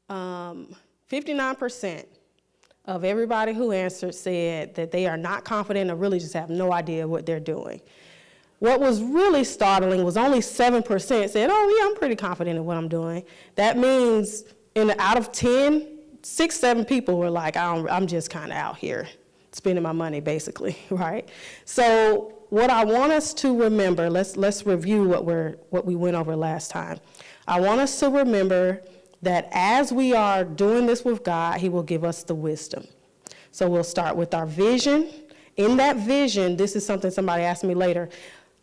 59% of everybody who answered said that they are not confident or really just have no idea what they're doing. What was really startling was only 7% said, oh yeah, I'm pretty confident in what I'm doing. That means out of 10, 6, 7 people were like, I'm just kind of out here spending my money basically, right? So what I want us to remember, let's review what we went over last time. I want us to remember that as we are doing this with God, he will give us the wisdom. So we'll start with our vision. In that vision, this is something somebody asked me later.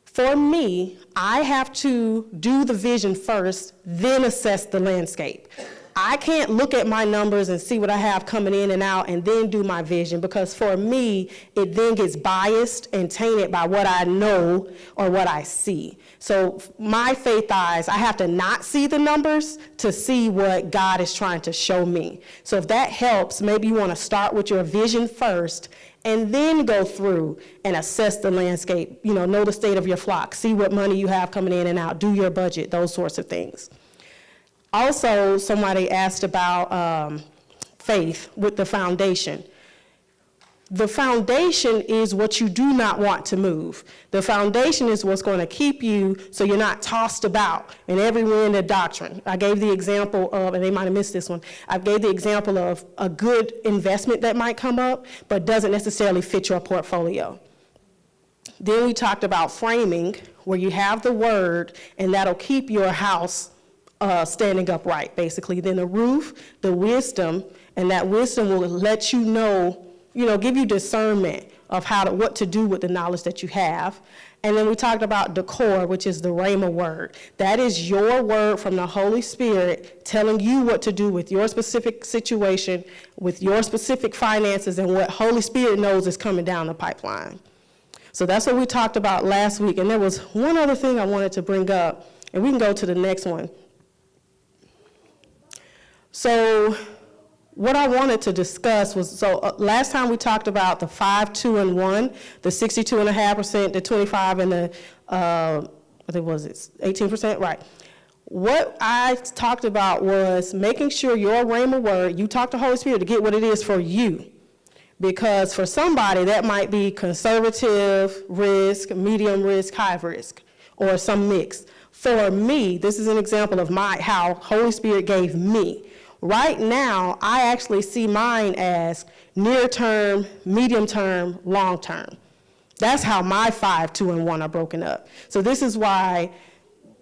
For me, I have to do the vision first, then assess the landscape. I can't look at my numbers and see what I have coming in and out and then do my vision, because for me, it then gets biased and tainted by what I know or what I see. So my faith eyes, I have to not see the numbers to see what God is trying to show me. So if that helps, maybe you want to start with your vision first and then go through and assess the landscape, know the state of your flock, see what money you have coming in and out, do your budget, those sorts of things. Also, somebody asked about faith with the foundation. The foundation is what you do not want to move. The foundation is what's going to keep you so you're not tossed about in every wind of doctrine. I gave the example of, and they might have missed this one, I gave the example of a good investment that might come up, but doesn't necessarily fit your portfolio. Then we talked about framing, where you have the word, and that'll keep your house standing upright, basically. Then the roof, the wisdom, and that wisdom will let you know, give you discernment of what to do with the knowledge that you have. And then we talked about decor, which is the Rhema word. That is your word from the Holy Spirit telling you what to do with your specific situation, with your specific finances, and what Holy Spirit knows is coming down the pipeline. So that's what we talked about last week. And there was one other thing I wanted to bring up, and we can go to the next one. So what I wanted to discuss was, last time we talked about the 5, 2, and 1, the 62.5%, the 25, and the, I think was it 18%, right. What I talked about was making sure your Rhema word, you talk to Holy Spirit to get what it is for you. Because for somebody, that might be conservative risk, medium risk, high risk, or some mix. For me, this is an example of how Holy Spirit gave me. Right now, I actually see mine as near term, medium term, long term. That's how my 5, 2, and 1 are broken up. So this is why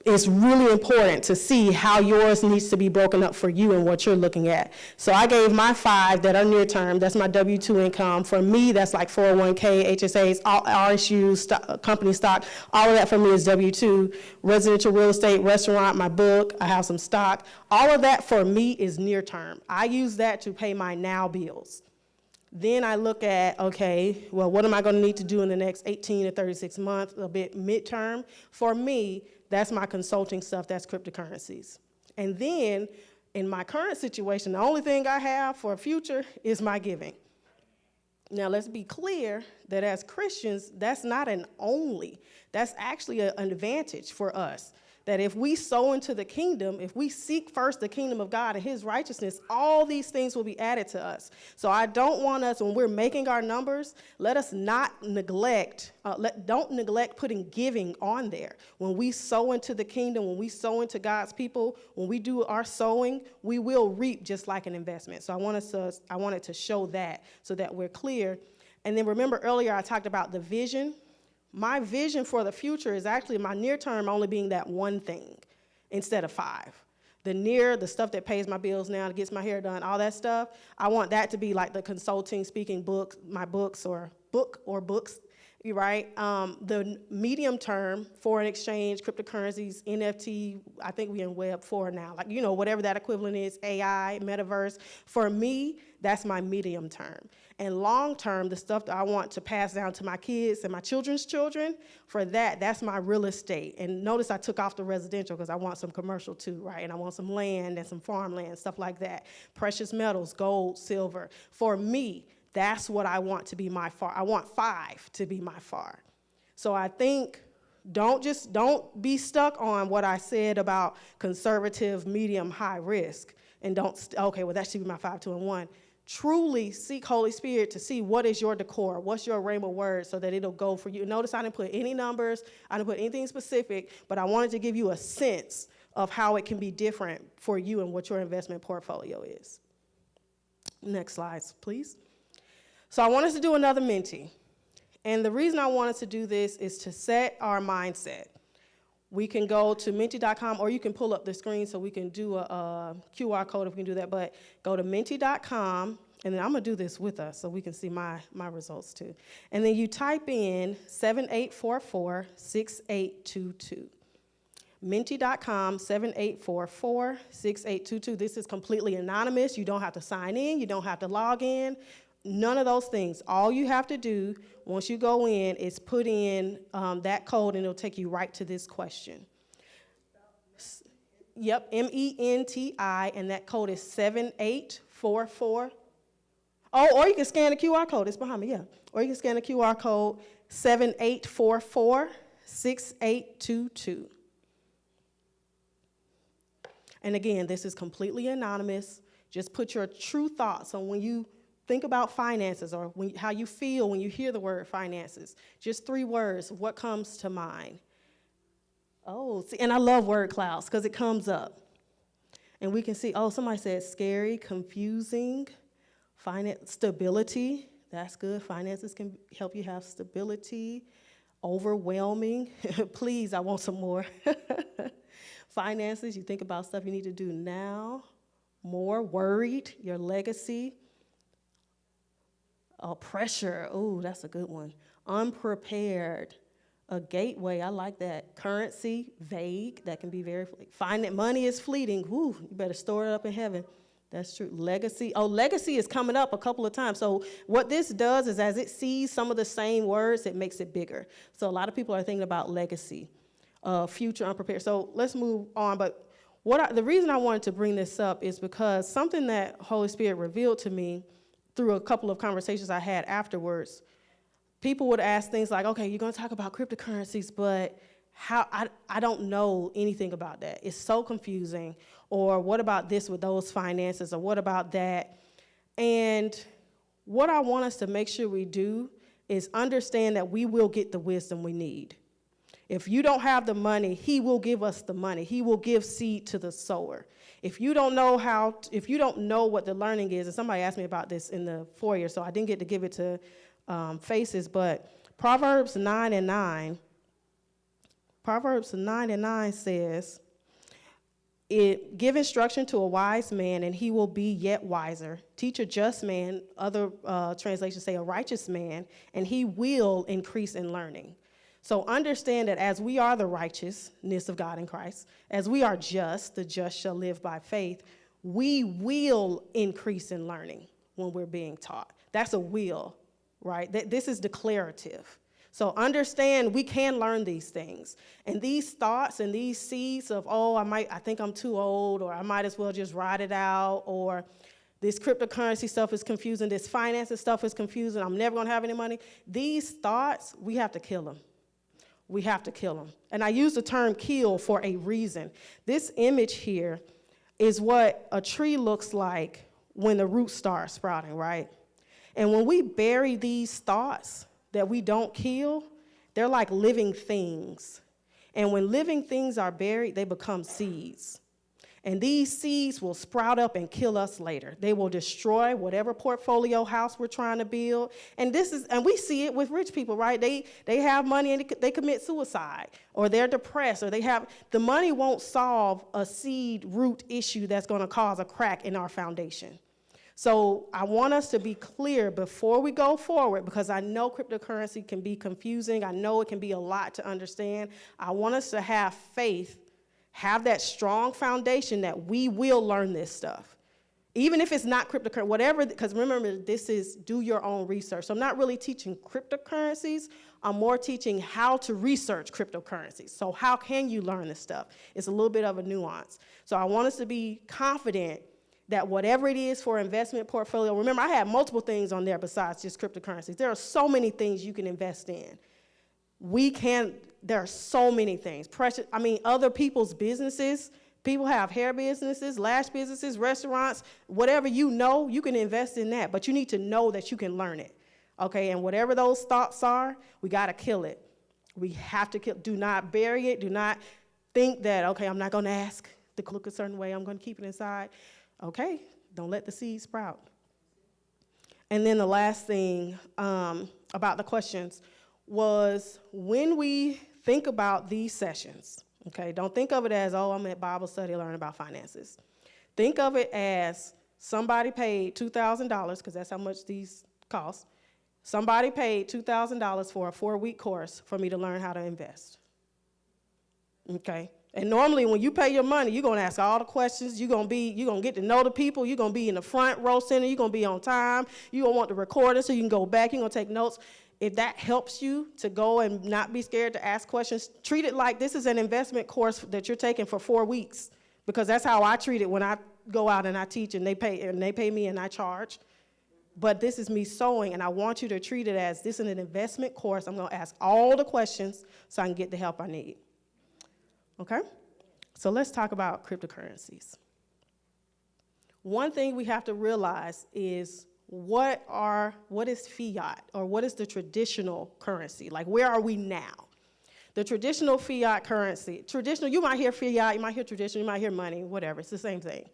it's really important to see how yours needs to be broken up for you and what you're looking at. So I gave my 5 that are near term. That's my W-2 income. For me, that's like 401k, HSAs, RSUs, company stock. All of that for me is W-2. Residential real estate, restaurant, my book, I have some stock. All of that for me is near term. I use that to pay my now bills. Then I look at, okay, well, what am I going to need to do in the next 18 to 36 months, a bit midterm? For me, that's my consulting stuff, that's cryptocurrencies. And then, in my current situation, the only thing I have for a future is my giving. Now, let's be clear that as Christians, that's not an only. That's actually an advantage for us. That if we sow into the kingdom, if we seek first the kingdom of God and his righteousness, all these things will be added to us. So I don't want us, when we're making our numbers, let us not neglect, don't neglect putting giving on there. When we sow into the kingdom, when we sow into God's people, when we do our sowing, we will reap just like an investment. So I wanted to show that so that we're clear. And then remember earlier I talked about the vision. My vision for the future is actually my near term only being that one thing instead of 5. The stuff that pays my bills now, gets my hair done, all that stuff, I want that to be like the consulting, speaking books, my books or books, right? The medium term, foreign exchange, cryptocurrencies, NFT, I think we're in Web 4 now, like, whatever that equivalent is, AI, metaverse. For me, that's my medium term. And long term, the stuff that I want to pass down to my kids and my children's children, for that's my real estate. And notice I took off the residential because I want some commercial too, right? And I want some land and some farmland, stuff like that. Precious metals, gold, silver. For me, that's what I want to be my FAR. I want 5 to be my FAR. So I think don't be stuck on what I said about conservative, medium, high risk. and don't, okay, well, that should be my 5, 2, and 1. Truly seek Holy Spirit to see what is your decor, what's your rhema word, so that it'll go for you. Notice I didn't put any numbers, I didn't put anything specific, but I wanted to give you a sense of how it can be different for you and what your investment portfolio is. Next slides, please. So I want us to do another Minty. And the reason I wanted to do this is to set our mindset. We can go to Minty.com, or you can pull up the screen so we can do a QR code if we can do that. But go to Minty.com, and then I'm going to do this with us so we can see my results too. And then you type in 7844-6822. Minty.com, 7844-6822. This is completely anonymous. You don't have to sign in. You don't have to log in. None of those things. All you have to do once you go in is put in that code, and it'll take you right to this question. Yep, MENTI, and that code is 7844. Oh, or you can scan the QR code. It's behind me, yeah. Or you can scan the QR code 7844-6822. And again, this is completely anonymous. Just put your true thoughts on when you think about finances, or how you feel when you hear the word finances. Just 3 words, what comes to mind? Oh, see, and I love word clouds because it comes up. And we can see, oh, somebody said scary, confusing, stability. That's good. Finances can help you have stability. Overwhelming. Please, I want some more. Finances, you think about stuff you need to do now. More worried, your legacy. Pressure, oh, that's a good one. Unprepared, a gateway, I like that. Currency, vague, that can be very, money is fleeting, whoo, you better store it up in heaven. That's true. Legacy, legacy is coming up a couple of times. So what this does is as it sees some of the same words, it makes it bigger. So a lot of people are thinking about legacy, future unprepared. So let's move on, but the reason I wanted to bring this up is because something that Holy Spirit revealed to me through a couple of conversations I had afterwards, people would ask things like, okay, you're going to talk about cryptocurrencies, but how I don't know anything about that. It's so confusing. Or what about this with those finances? Or what about that? And what I want us to make sure we do is understand that we will get the wisdom we need. If you don't have the money, he will give us the money. He will give seed to the sower. If you don't know what the learning is, and somebody asked me about this in the foyer, so I didn't get to give it to Faces, but Proverbs 9 and 9 says, give instruction to a wise man, and he will be yet wiser. Teach a just man, other translations say a righteous man, and he will increase in learning. So understand that as we are the righteousness of God in Christ, as we are just, the just shall live by faith, we will increase in learning when we're being taught. That's a will, right? This is declarative. So understand we can learn these things. And these thoughts and these seeds of, I think I'm too old, or I might as well just ride it out, or this cryptocurrency stuff is confusing, this finances stuff is confusing, I'm never going to have any money. These thoughts, we have to kill them. We have to kill them. And I use the term kill for a reason. This image here is what a tree looks like when the roots start sprouting, right? And when we bury these thoughts that we don't kill, they're like living things. And when living things are buried, they become seeds. And these seeds will sprout up and kill us later. They will destroy whatever portfolio house we're trying to build. And we see it with rich people, right? They have money and they commit suicide, or they're depressed, or the money won't solve a seed root issue that's going to cause a crack in our foundation. So I want us to be clear before we go forward, because I know cryptocurrency can be confusing. I know it can be a lot to understand. I want us to have faith, have that strong foundation that we will learn this stuff. Even if it's not cryptocurrency, whatever, because remember, this is do your own research. So I'm not really teaching cryptocurrencies. I'm more teaching how to research cryptocurrencies. So how can you learn this stuff? It's a little bit of a nuance. So I want us to be confident that whatever it is for investment portfolio, remember, I have multiple things on there besides just cryptocurrencies. There are so many things you can invest in. There are so many things. Other people's businesses, People have hair businesses, lash businesses, restaurants, whatever you know, you can invest in that, but you need to know that you can learn it, okay? And whatever those thoughts are, we gotta kill it. We have to kill, do not bury it, do not think that, okay, I'm not gonna ask to look a certain way, I'm gonna keep it inside. Okay, don't let the seed sprout. And then the last thing about the questions was when we think about these sessions, okay, don't think of it as, oh, I'm at Bible study learning about finances. Think of it as somebody paid $2,000, because that's how much these cost. Somebody paid $2,000 for a 4-week course for me to learn how to invest. Okay? And normally when you pay your money, you're going to ask all the questions. You're going to get to know the people. You're going to be in the front row center. You're going to be on time. You're going to want the recording so you can go back. You're going to take notes. If that helps you to go and not be scared to ask questions, treat it like this is an investment course that you're taking for 4 weeks, because that's how I treat it when I go out and I teach and they pay me and I charge. But this is me sewing, and I want you to treat it as this is an investment course. I'm going to ask all the questions so I can get the help I need. Okay? So let's talk about cryptocurrencies. One thing we have to realize is what is fiat, or what is the traditional currency? Like, where are we now? The traditional fiat currency, you might hear fiat, you might hear traditional, you might hear money, whatever, it's the same thing.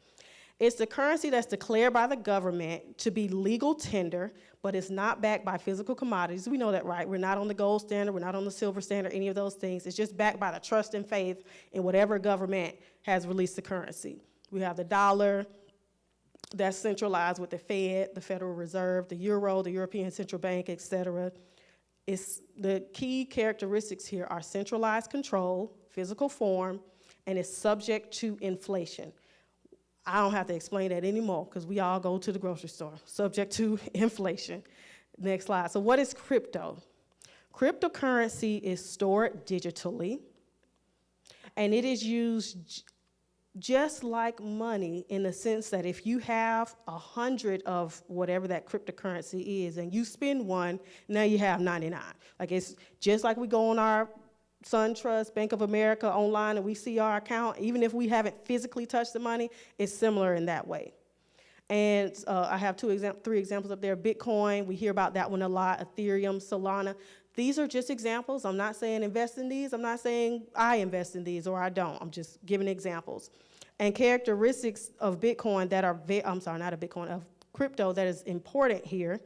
It's the currency that's declared by the government to be legal tender, but it's not backed by physical commodities. We know that, right? We're not on the gold standard, we're not on the silver standard, any of those things. It's just backed by the trust and faith in whatever government has released the currency. We have the dollar that's centralized with the Fed, the Federal Reserve, the euro, the European Central Bank, et cetera. The key characteristics here are centralized control, physical form, and it's subject to inflation. I don't have to explain that anymore because we all go to the grocery store, subject to inflation. Next slide. So what is crypto? Cryptocurrency is stored digitally, and it is used just like money in the sense that if you have 100 of whatever that cryptocurrency is and you spend one, now you have 99. Like, it's just like we go on our SunTrust, Bank of America online and we see our account, even if we haven't physically touched the money, it's similar in that way. And I have three examples up there. Bitcoin, we hear about that one a lot. Ethereum, Solana. These are just examples. I'm not saying invest in these. I'm not saying I invest in these or I don't. I'm just giving examples. And characteristics of Bitcoin that are, of crypto that is important here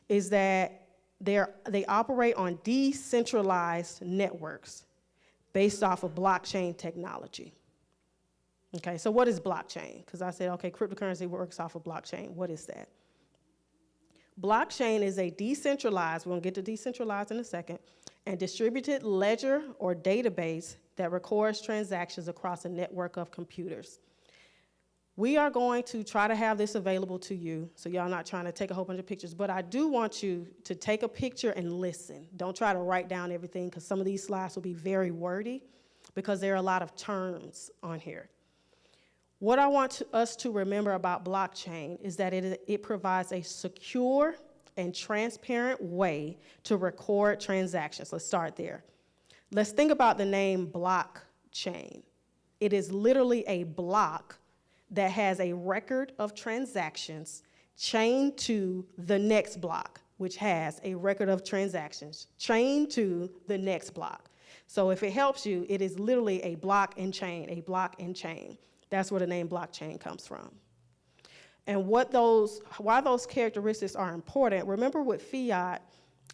is that they operate on decentralized networks based off of blockchain technology. Okay, so what is blockchain? Because I said, okay, cryptocurrency works off of blockchain. What is that? Blockchain is a decentralized, we're going to get to decentralized in a second, and distributed ledger or database that records transactions across a network of computers. We are going to try to have this available to you, so y'all not trying to take a whole bunch of pictures, but I do want you to take a picture and listen. Don't try to write down everything, because some of these slides will be very wordy, because there are a lot of terms on here. What I want us to remember about blockchain is that it provides a secure and transparent way to record transactions. Let's start there. Let's think about the name blockchain. It is literally a block that has a record of transactions chained to the next block, which has a record of transactions chained to the next block. So if it helps you, it is literally a block and chain, a block and chain. That's where the name blockchain comes from. And why those characteristics are important, remember with fiat,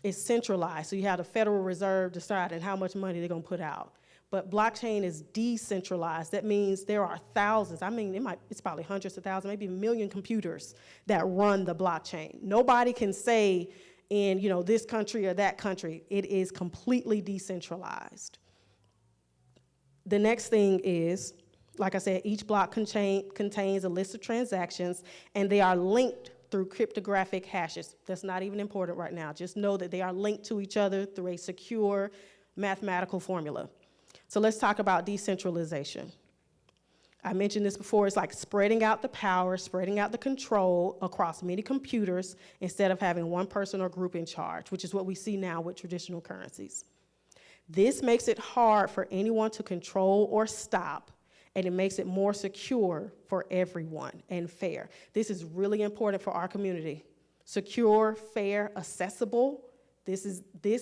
it's centralized. So you have the Federal Reserve deciding how much money they're going to put out. But blockchain is decentralized. That means there are thousands. I mean, it's probably hundreds of thousands, maybe 1 million computers that run the blockchain. Nobody can say in this country or that country. It is completely decentralized. The next thing is, like I said, each block contains a list of transactions, and they are linked through cryptographic hashes. That's not even important right now. Just know that they are linked to each other through a secure mathematical formula. So let's talk about decentralization. I mentioned this before. It's like spreading out the power, spreading out the control across many computers instead of having one person or group in charge, which is what we see now with traditional currencies. This makes it hard for anyone to control or stop, and it makes it more secure for everyone and fair. This is really important for our community. Secure, fair, accessible. This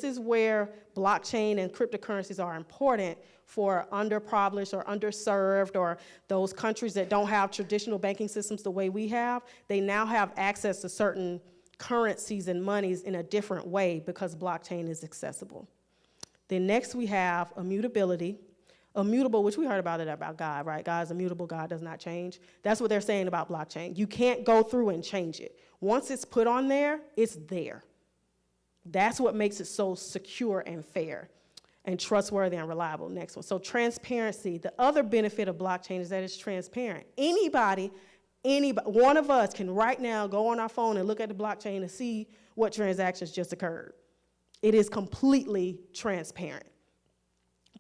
is where blockchain and cryptocurrencies are important for underprivileged or underserved or those countries that don't have traditional banking systems the way we have. They now have access to certain currencies and monies in a different way because blockchain is accessible. Then next we have immutability. Immutable, which we heard about it about God, right? God is immutable, God does not change. That's what they're saying about blockchain. You can't go through and change it. Once it's put on there, it's there. That's what makes it so secure and fair and trustworthy and reliable. Next one. So transparency. The other benefit of blockchain is that it's transparent. Anybody, one of us can right now go on our phone and look at the blockchain and see what transactions just occurred. It is completely transparent.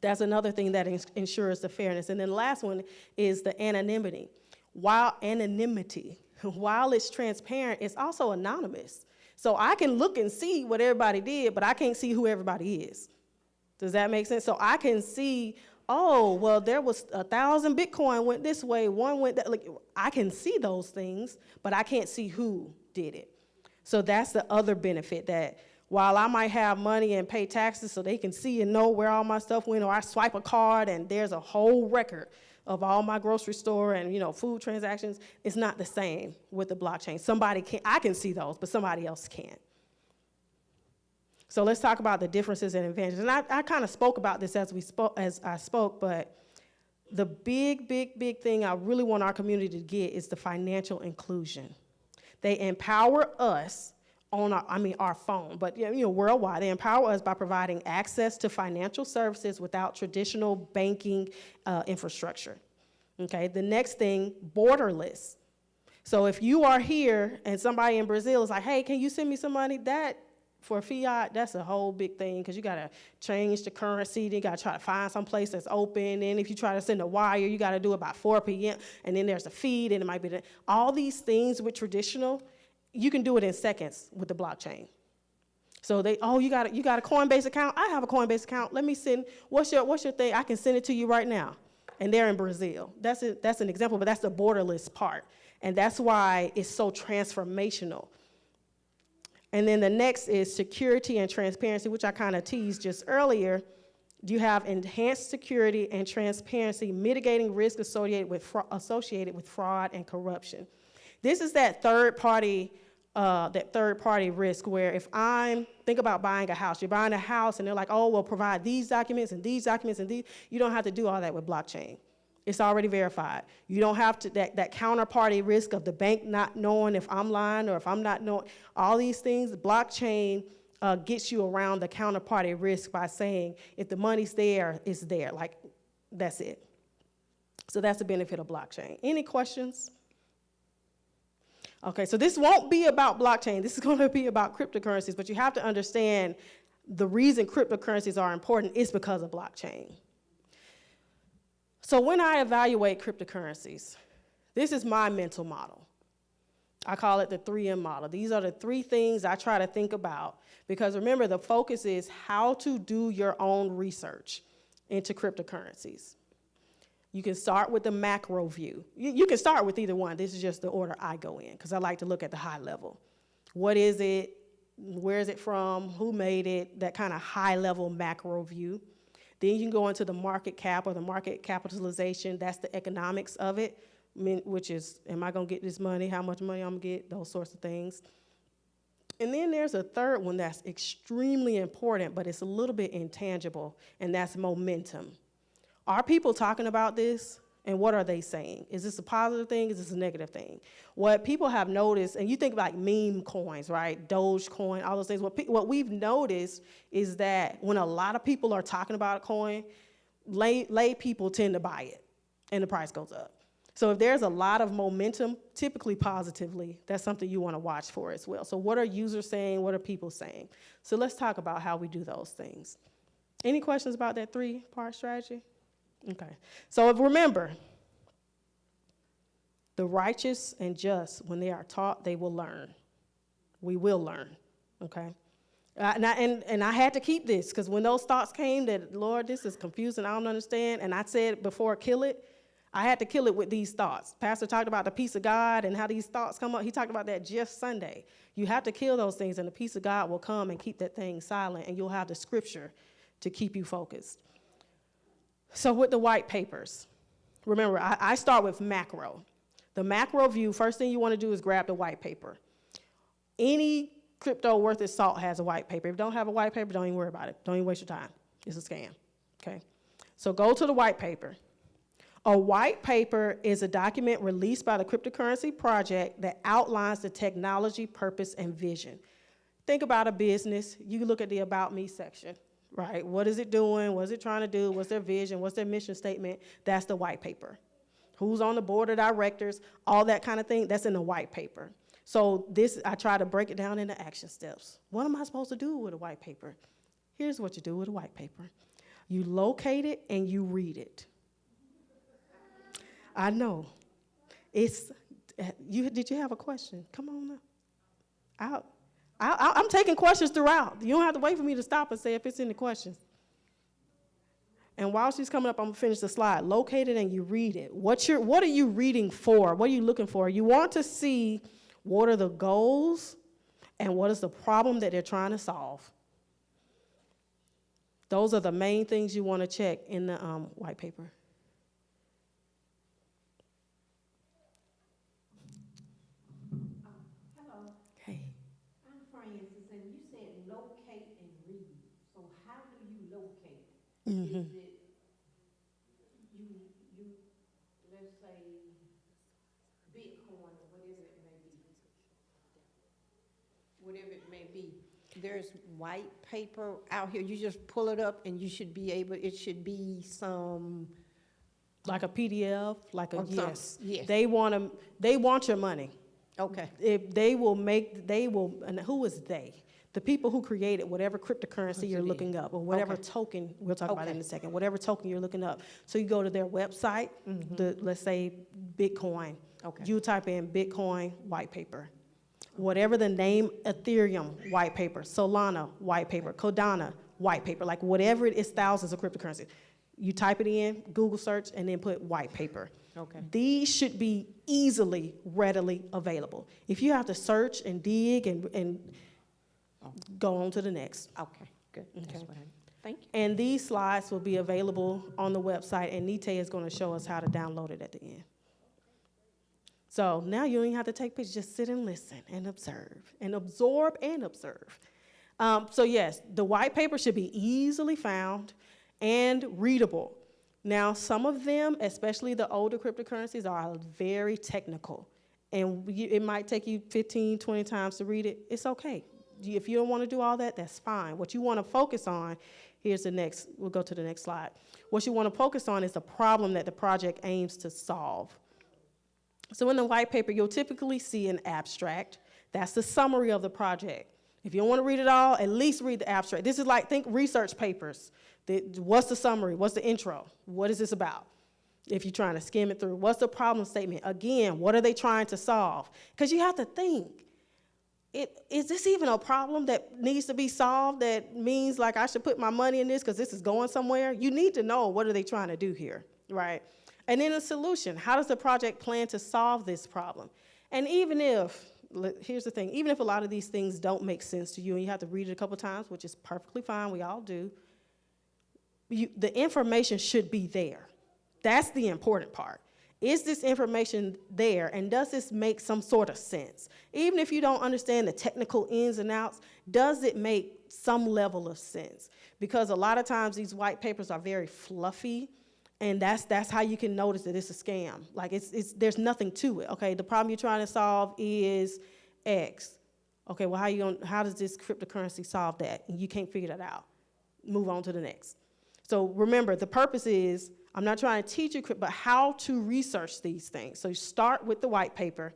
That's another thing that ensures the fairness. And then the last one is the anonymity. While it's transparent, it's also anonymous. So I can look and see what everybody did, but I can't see who everybody is. Does that make sense? So I can see, oh, well, there was 1,000 Bitcoin went this way, one went that. Like, I can see those things, but I can't see who did it. So that's the other benefit, that while I might have money and pay taxes so they can see and know where all my stuff went, or I swipe a card and there's a whole record of all my grocery store and food transactions, it's not the same with the blockchain. I can see those, but somebody else can't. So let's talk about the differences and advantages. And I kind of spoke about this as I spoke, but the big thing I really want our community to get is the financial inclusion. They empower us on our phone, but worldwide. They empower us by providing access to financial services without traditional banking infrastructure. Okay, the next thing, borderless. So if you are here and somebody in Brazil is like, hey, can you send me some money? That, for fiat, that's a whole big thing, because you gotta change the currency, then you gotta try to find some place that's open, and if you try to send a wire, you gotta do it by 4 p.m., and then there's a feed, and it might be all these things with traditional. You can do it in seconds with the blockchain. So you got a Coinbase account? I have a Coinbase account. Let me send, what's your thing? I can send it to you right now. And they're in Brazil. That's an example, but that's the borderless part. And that's why it's so transformational. And then the next is security and transparency, which I kind of teased just earlier. You have enhanced security and transparency, mitigating risk associated with fraud and corruption. This is that third-party risk where if think about buying a house. You're buying a house, and they're like, oh, well, provide these documents and these documents and these. You don't have to do all that with blockchain. It's already verified. You don't have to, that counterparty risk of the bank not knowing if I'm lying or if I'm not knowing. All these things, blockchain gets you around the counterparty risk by saying if the money's there, it's there. Like, that's it. So that's the benefit of blockchain. Any questions? Okay, so this won't be about blockchain. This is going to be about cryptocurrencies, but you have to understand the reason cryptocurrencies are important is because of blockchain. So when I evaluate cryptocurrencies, this is my mental model. I call it the 3M model. These are the 3 things I try to think about, because remember, the focus is how to do your own research into cryptocurrencies. You can start with the macro view. You can start with either one. This is just the order I go in, because I like to look at the high level. What is it? Where is it from? Who made it? That kind of high level macro view. Then you can go into the market cap or the market capitalization. That's the economics of it, which is, am I going to get this money? How much money I'm going to get? Those sorts of things. And then there's a third one that's extremely important, but it's a little bit intangible, and that's momentum. Are people talking about this, and what are they saying? Is this a positive thing? Is this a negative thing? What people have noticed, and you think about meme coins, right? Dogecoin, all those things. What we've noticed is that when a lot of people are talking about a coin, lay people tend to buy it, and the price goes up. So if there's a lot of momentum, typically positively, that's something you want to watch for as well. So what are users saying? What are people saying? So let's talk about how we do those things. Any questions about that 3-part strategy? Okay, so remember, the righteous and just, when they are taught, they will learn. We will learn, okay? And I had to keep this, because when those thoughts came that, Lord, this is confusing, I don't understand, and I said before, kill it, I had to kill it with these thoughts. Pastor talked about the peace of God and how these thoughts come up. He talked about that just Sunday. You have to kill those things, and the peace of God will come and keep that thing silent, and you'll have the scripture to keep you focused. So with the white papers, remember, I start with macro. The macro view, first thing you want to do is grab the white paper. Any crypto worth its salt has a white paper. If you don't have a white paper, don't even worry about it. Don't even waste your time. It's a scam, okay? So go to the white paper. A white paper is a document released by the cryptocurrency project that outlines the technology, purpose, and vision. Think about a business. You look at the About Me section, right? What is it doing? What is it trying to do? What's their vision? What's their mission statement? That's the white paper. Who's on the board of directors? All that kind of thing, that's in the white paper. So this, I try to break it down into action steps. What am I supposed to do with a white paper? Here's what you do with a white paper. You locate it and you read it. I know. Did you have a question? Come on now. I'm taking questions throughout. You don't have to wait for me to stop and say if it's any questions. And while she's coming up, I'm going to finish the slide. Locate it and you read it. What are you reading for? What are you looking for? You want to see what are the goals and what is the problem that they're trying to solve. Those are the main things you want to check in the white paper. Hello. Hey. I'm Francis, and you said locate and read. So how do you locate? Mm-hmm. Is it you let's say Bitcoin or whatever it may be. Whatever it may be. There's white paper out here. You just pull it up and you should be able, it should be some. Like a PDF, like a, yes. Yes. They want your money. Okay. If and who is they? The people who created whatever cryptocurrency you're looking up, or whatever token, we'll talk about it in a second, whatever token you're looking up. So you go to their website, let's say Bitcoin. Okay. You type in Bitcoin white paper. Whatever the name, Ethereum white paper, Solana white paper, Cardano white paper, like whatever it is, thousands of cryptocurrencies. You type it in, Google search, and then put white paper. Okay. These should be easily, readily available. If you have to search and dig and go on to the next. Okay, good. Okay. That's what thank you. And these slides will be available on the website, and Nite is going to show us how to download it at the end. So now you don't even have to take pictures, just sit and listen and observe and absorb and observe. So yes, the white paper should be easily found and readable. Now, some of them, especially the older cryptocurrencies, are very technical. And it might take you 15, 20 times to read it. It's okay. If you don't want to do all that, that's fine. What you want to focus on, we'll go to the next slide. What you want to focus on is the problem that the project aims to solve. So in the white paper, you'll typically see an abstract. That's the summary of the project. If you don't want to read it all, at least read the abstract. This is like, think research papers. What's the summary? What's the intro? What is this about? If you're trying to skim it through. What's the problem statement? Again, what are they trying to solve? Because you have to think, is this even a problem that needs to be solved that means like I should put my money in this because this is going somewhere? You need to know what are they trying to do here, right? And then a solution. How does the project plan to solve this problem? And here's the thing, even if a lot of these things don't make sense to you and you have to read it a couple times, which is perfectly fine, we all do, the information should be there. That's the important part. Is this information there, and does this make some sort of sense? Even if you don't understand the technical ins and outs, does it make some level of sense? Because a lot of times these white papers are very fluffy, and that's how you can notice that it's a scam. Like there's nothing to it. Okay, the problem you're trying to solve is X. Okay, well how does this cryptocurrency solve that? And you can't figure that out. Move on to the next. So remember, the purpose is, I'm not trying to teach you, but how to research these things. So you start with the white paper.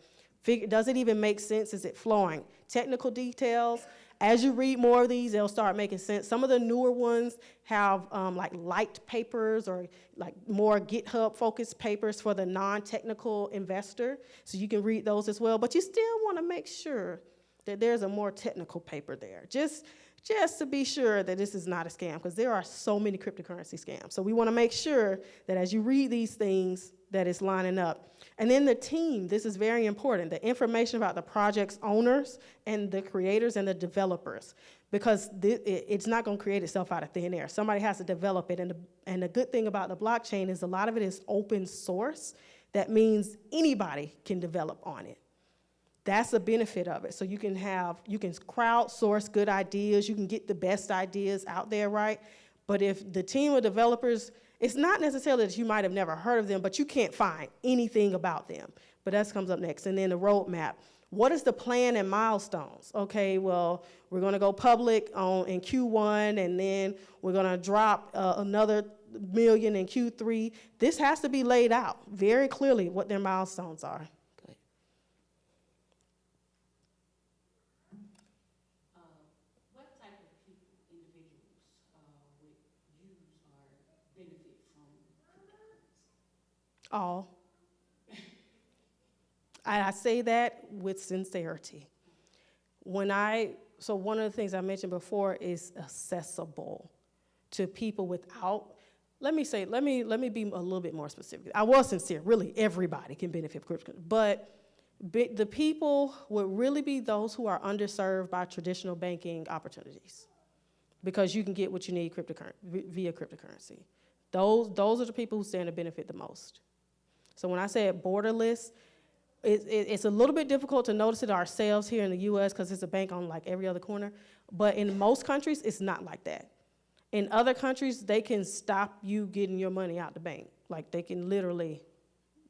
Does it even make sense? Is it flowing? Technical details. As you read more of these, they'll start making sense. Some of the newer ones have like light papers or like more GitHub-focused papers for the non-technical investor. So you can read those as well. But you still want to make sure that there's a more technical paper there. Just just to be sure that this is not a scam, because there are so many cryptocurrency scams. So we want to make sure that as you read these things, that it's lining up. And then the team, this is very important, the information about the project's owners and the creators and the developers, because it's not going to create itself out of thin air. Somebody has to develop it, and the good thing about the blockchain is a lot of it is open source. That means anybody can develop on it. That's the benefit of it. So you can crowdsource good ideas, you can get the best ideas out there, right? But if the team of developers, it's not necessarily that you might have never heard of them, but you can't find anything about them. But that comes up next. And then the roadmap. What is the plan and milestones? Okay, well, we're going to go public in Q1, and then we're going to drop another million in Q3. This has to be laid out very clearly what their milestones are. All. I say that with sincerity. So one of the things I mentioned before is accessible to people without, let me be a little bit more specific. I was sincere, really everybody can benefit from cryptocurrency, but the people would really be those who are underserved by traditional banking opportunities, because you can get what you need via cryptocurrency. Those are the people who stand to benefit the most. So when I say borderless, it's a little bit difficult to notice it ourselves here in the US because it's a bank on like every other corner. But in most countries, it's not like that. In other countries, they can stop you getting your money out the bank. Like they can literally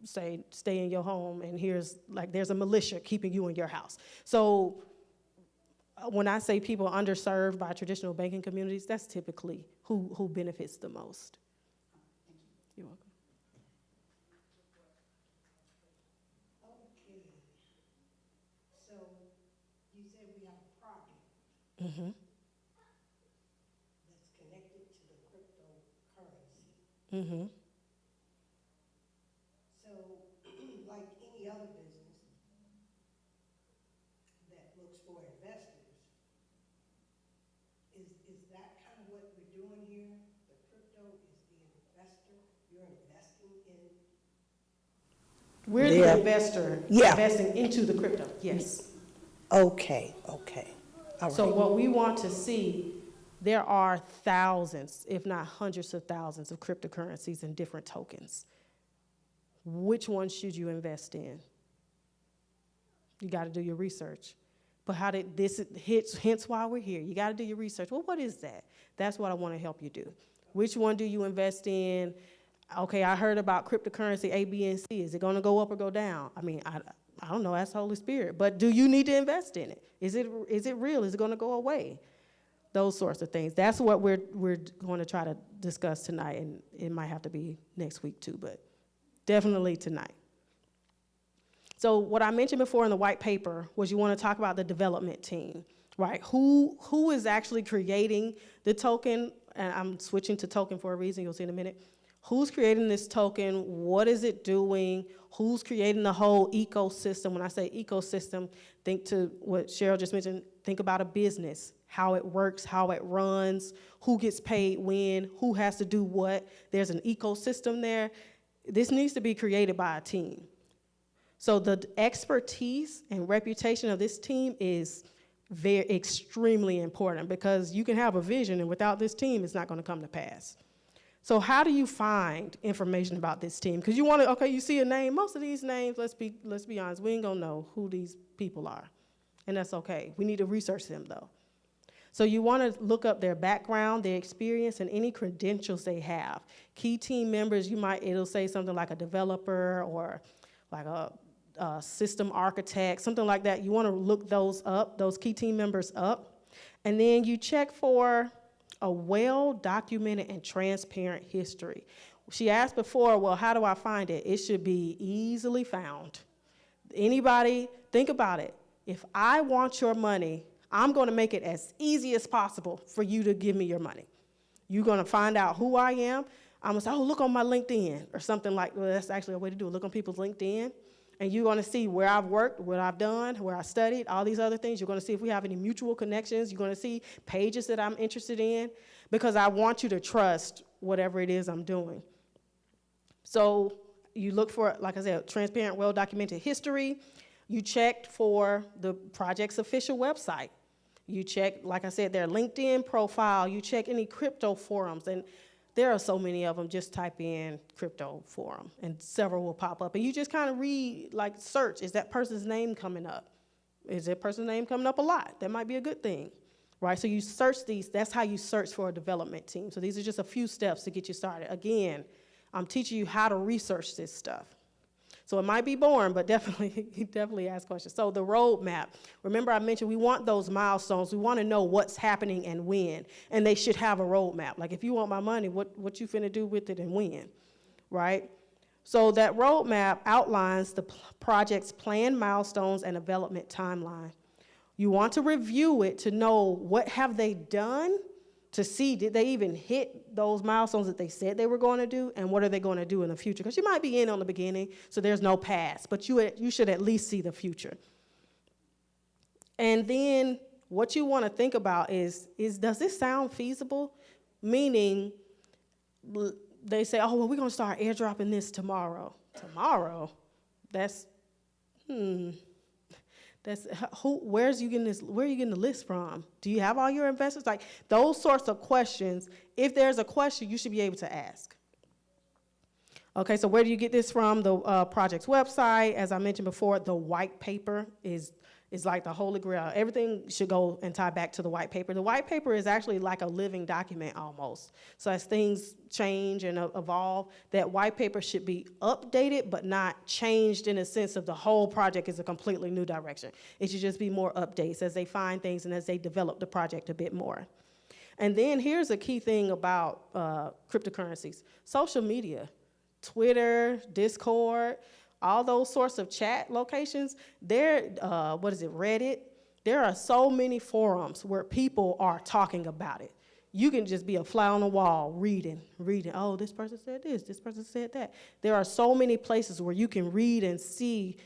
say, stay in your home, and there's a militia keeping you in your house. So when I say people are underserved by traditional banking communities, that's typically who benefits the most. You're welcome. Mm-hmm. That's connected to the cryptocurrency. Mm-hmm. So, like any other business that looks for investors, is that kind of what we're doing here? The crypto is the investor. You're investing in. We're the investor, investing into the crypto. Yes. Okay. So what we want to see, there are thousands, if not hundreds of thousands of cryptocurrencies and different tokens. Which one should you invest in? You got to do your research. But hence why we're here. You got to do your research. Well, what is that? That's what I want to help you do. Which one do you invest in? Okay, I heard about cryptocurrency A, B, and C. Is it going to go up or go down? I mean, I don't know, that's Holy Spirit. But do you need to invest in it? Is it real? Is it going to go away? Those sorts of things. That's what we're going to try to discuss tonight, and it might have to be next week too, but definitely tonight. So what I mentioned before in the white paper was you want to talk about the development team, right? Who is actually creating the token? And I'm switching to token for a reason, you'll see in a minute. Who's creating this token? What is it doing? Who's creating the whole ecosystem? When I say ecosystem, think to what Cheryl just mentioned, think about a business, how it works, how it runs, who gets paid when, who has to do what. There's an ecosystem there. This needs to be created by a team. So the expertise and reputation of this team is extremely important, because you can have a vision, and without this team, it's not going to come to pass. So how do you find information about this team? Because you see a name. Most of these names, let's be honest, we ain't gonna know who these people are, and that's okay. We need to research them though. So you want to look up their background, their experience, and any credentials they have. Key team members, it'll say something like a developer or like a system architect, something like that. You want to look those up, those key team members up, and then you check for a well-documented and transparent history. She asked before, well, how do I find it? It should be easily found. Anybody, think about it. If I want your money, I'm going to make it as easy as possible for you to give me your money. You're going to find out who I am. I'm going to say, oh, look on my LinkedIn or something like, well, that's actually a way to do it. Look on people's LinkedIn And you're going to see where I've worked, what I've done, where I studied, all these other things. You're going to see if we have any mutual connections. You're going to see pages that I'm interested in, because I want you to trust whatever it is I'm doing. So you look for, like I said, transparent, well-documented history. You checked for the project's official website. You check, like I said, their LinkedIn profile. You check any crypto forums. And there are so many of them. Just type in crypto forum, and several will pop up. And you just kind of read, like search, is that person's name coming up? Is that person's name coming up a lot? That might be a good thing, right? So you search these. That's how you search for a development team. So these are just a few steps to get you started. Again, I'm teaching you how to research this stuff. So it might be boring, but definitely ask questions. So the roadmap, remember I mentioned we want those milestones. We want to know what's happening and when, and they should have a roadmap. Like if you want my money, what you finna do with it and when, right? So that roadmap outlines the project's planned milestones and development timeline. You want to review it to know what have they done, to see did they even hit those milestones that they said they were going to do, and what are they going to do in the future? Because you might be in on the beginning, so there's no past, but you should at least see the future. And then what you want to think about is does this sound feasible? Meaning, they say, oh, well, we're going to start airdropping this tomorrow. Tomorrow? That's where are you getting the list from? Do you have all your investors? Like those sorts of questions, if there's a question, you should be able to ask. Okay, so where do you get this from? The project's website. As I mentioned before, the white paper is like the holy grail. Everything should go and tie back to the white paper. The white paper is actually like a living document almost. So as things change and evolve, that white paper should be updated but not changed in a sense of the whole project is a completely new direction. It should just be more updates as they find things and as they develop the project a bit more. And then here's a key thing about cryptocurrencies. Social media, Twitter, Discord, all those sorts of chat locations, Reddit? There are so many forums where people are talking about it. You can just be a fly on the wall reading. Oh, this person said this person said that. There are so many places where you can read and see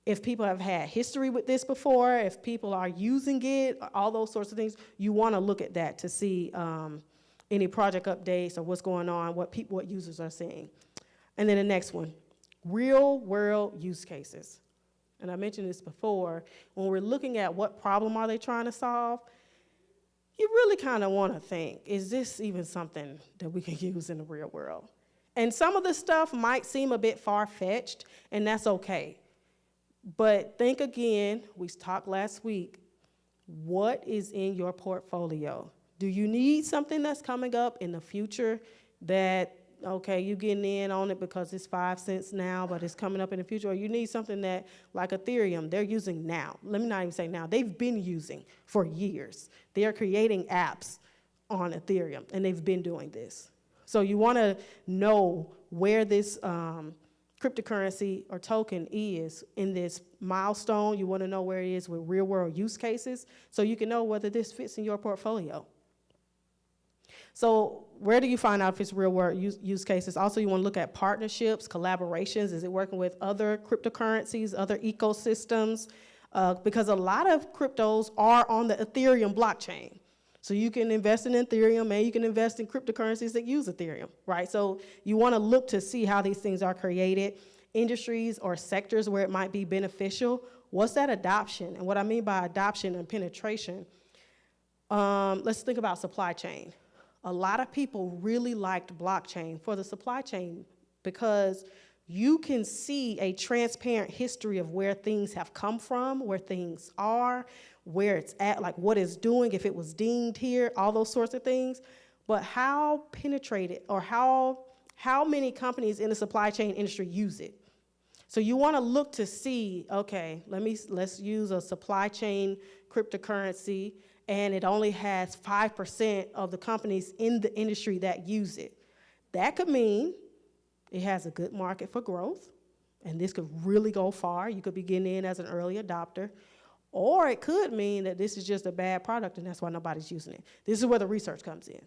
if people have had history with this before, if people are using it, all those sorts of things. You want to look at that to see any project updates or what's going on, what users are seeing. And then the next one. Real-world use cases. And I mentioned this before. When we're looking at what problem are they trying to solve, you really kind of want to think, is this even something that we can use in the real world? And some of the stuff might seem a bit far-fetched, and that's okay. But think again, we talked last week, what is in your portfolio? Do you need something that's coming up in the future that okay, you getting in on it because it's 5 cents now, but it's coming up in the future, or you need something that, like Ethereum, they're using now. Let me not even say now. They've been using for years. They are creating apps on Ethereum, and they've been doing this. So you want to know where this cryptocurrency or token is in this milestone. You want to know where it is with real-world use cases, so you can know whether this fits in your portfolio. So where do you find out if it's real-world use cases? Also, you want to look at partnerships, collaborations. Is it working with other cryptocurrencies, other ecosystems? Because a lot of cryptos are on the Ethereum blockchain. So you can invest in Ethereum, and you can invest in cryptocurrencies that use Ethereum, right? So you want to look to see how these things are created, industries or sectors where it might be beneficial. What's that adoption? And what I mean by adoption and penetration, let's think about supply chain. A lot of people really liked blockchain for the supply chain because you can see a transparent history of where things have come from, where things are, where it's at, like what it's doing, if it was deemed here, all those sorts of things. But how penetrated or how many companies in the supply chain industry use it? So you want to look to see, okay, let's use a supply chain cryptocurrency, and it only has 5% of the companies in the industry that use it. That could mean it has a good market for growth, and this could really go far. You could be getting in as an early adopter. Or it could mean that this is just a bad product, and that's why nobody's using it. This is where the research comes in,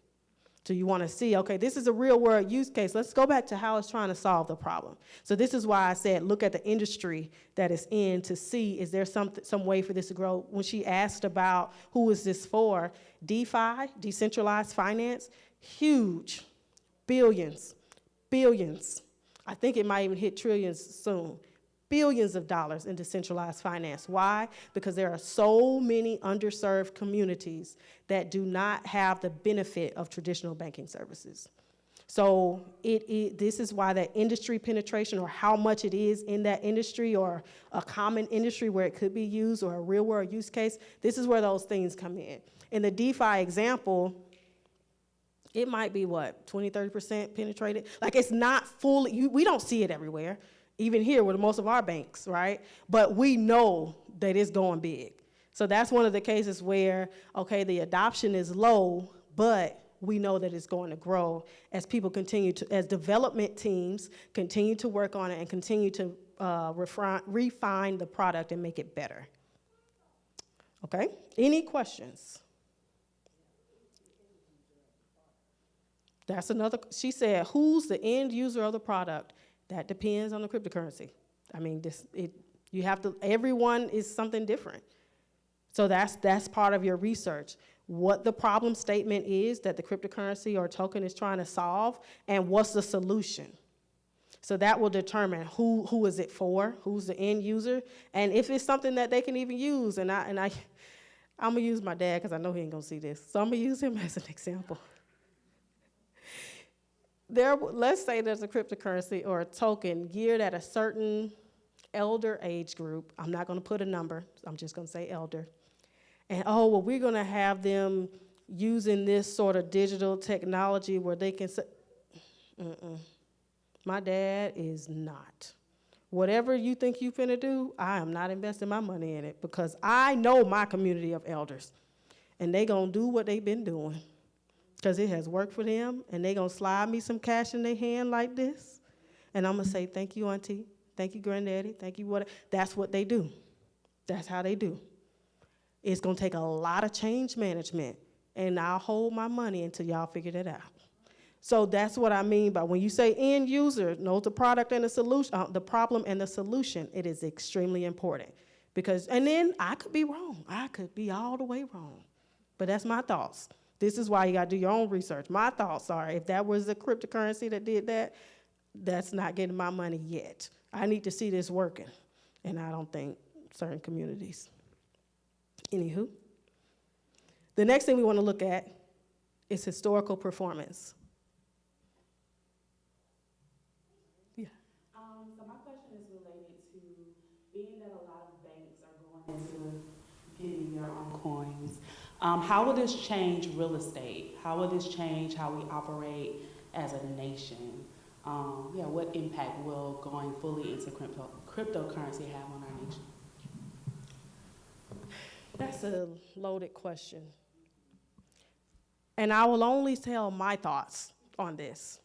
So you want to see, okay, this is a real world use case. Let's go back to how it's trying to solve the problem. So this is why I said look at the industry that it's in to see is there some way for this to grow. When she asked about who is this for, DeFi, decentralized finance, huge, billions. I think it might even hit trillions soon. Billions of dollars in decentralized finance. Why? Because there are so many underserved communities that do not have the benefit of traditional banking services. So this is why that industry penetration, or how much it is in that industry, or a common industry where it could be used, or a real world use case, this is where those things come in. In the DeFi example, it might be what, 20, 30% penetrated? Like it's not fully, we don't see it everywhere. Even here with most of our banks, right? But we know that it's going big. So that's one of the cases where, okay, the adoption is low, but we know that it's going to grow as people continue to, as development teams continue to work on it and continue to refine the product and make it better. Okay, any questions? That's another, she said, who's the end user of the product? That depends on the cryptocurrency. I mean, you have to, everyone is something different. So that's part of your research. What the problem statement is that the cryptocurrency or token is trying to solve, and what's the solution. So that will determine who is it for, who's the end user, and if it's something that they can even use. And I'm gonna use my dad because I know he ain't gonna see this. So I'm gonna use him as an example. Let's say there's a cryptocurrency or a token geared at a certain elder age group. I'm not going to put a number. I'm just going to say elder. And, oh, well, we're going to have them using this sort of digital technology where they can say, my dad is not. Whatever you think you finna do, I am not investing my money in it because I know my community of elders, and they going to do what they've been doing. Because it has worked for them, and they're going to slide me some cash in their hand like this, and I'm going to say, thank you, auntie, thank you, granddaddy, thank you, what. That's what they do. That's how they do. It's going to take a lot of change management, and I'll hold my money until y'all figure that out. So that's what I mean by when you say end user, knows the product and the solution, the problem and the solution, it is extremely important. Because, and then I could be wrong. I could be all the way wrong, but that's my thoughts. This is why you got to do your own research. My thoughts are, if that was a cryptocurrency that did that, that's not getting my money yet. I need to see this working, and I don't think certain communities. Anywho, the next thing we want to look at is historical performance. Yeah. So my question is related to being that a lot of banks are going into getting their own coins. How will this change real estate? How will this change how we operate as a nation? What impact will going fully into cryptocurrency have on our nation? That's a loaded question. And I will only tell my thoughts on this.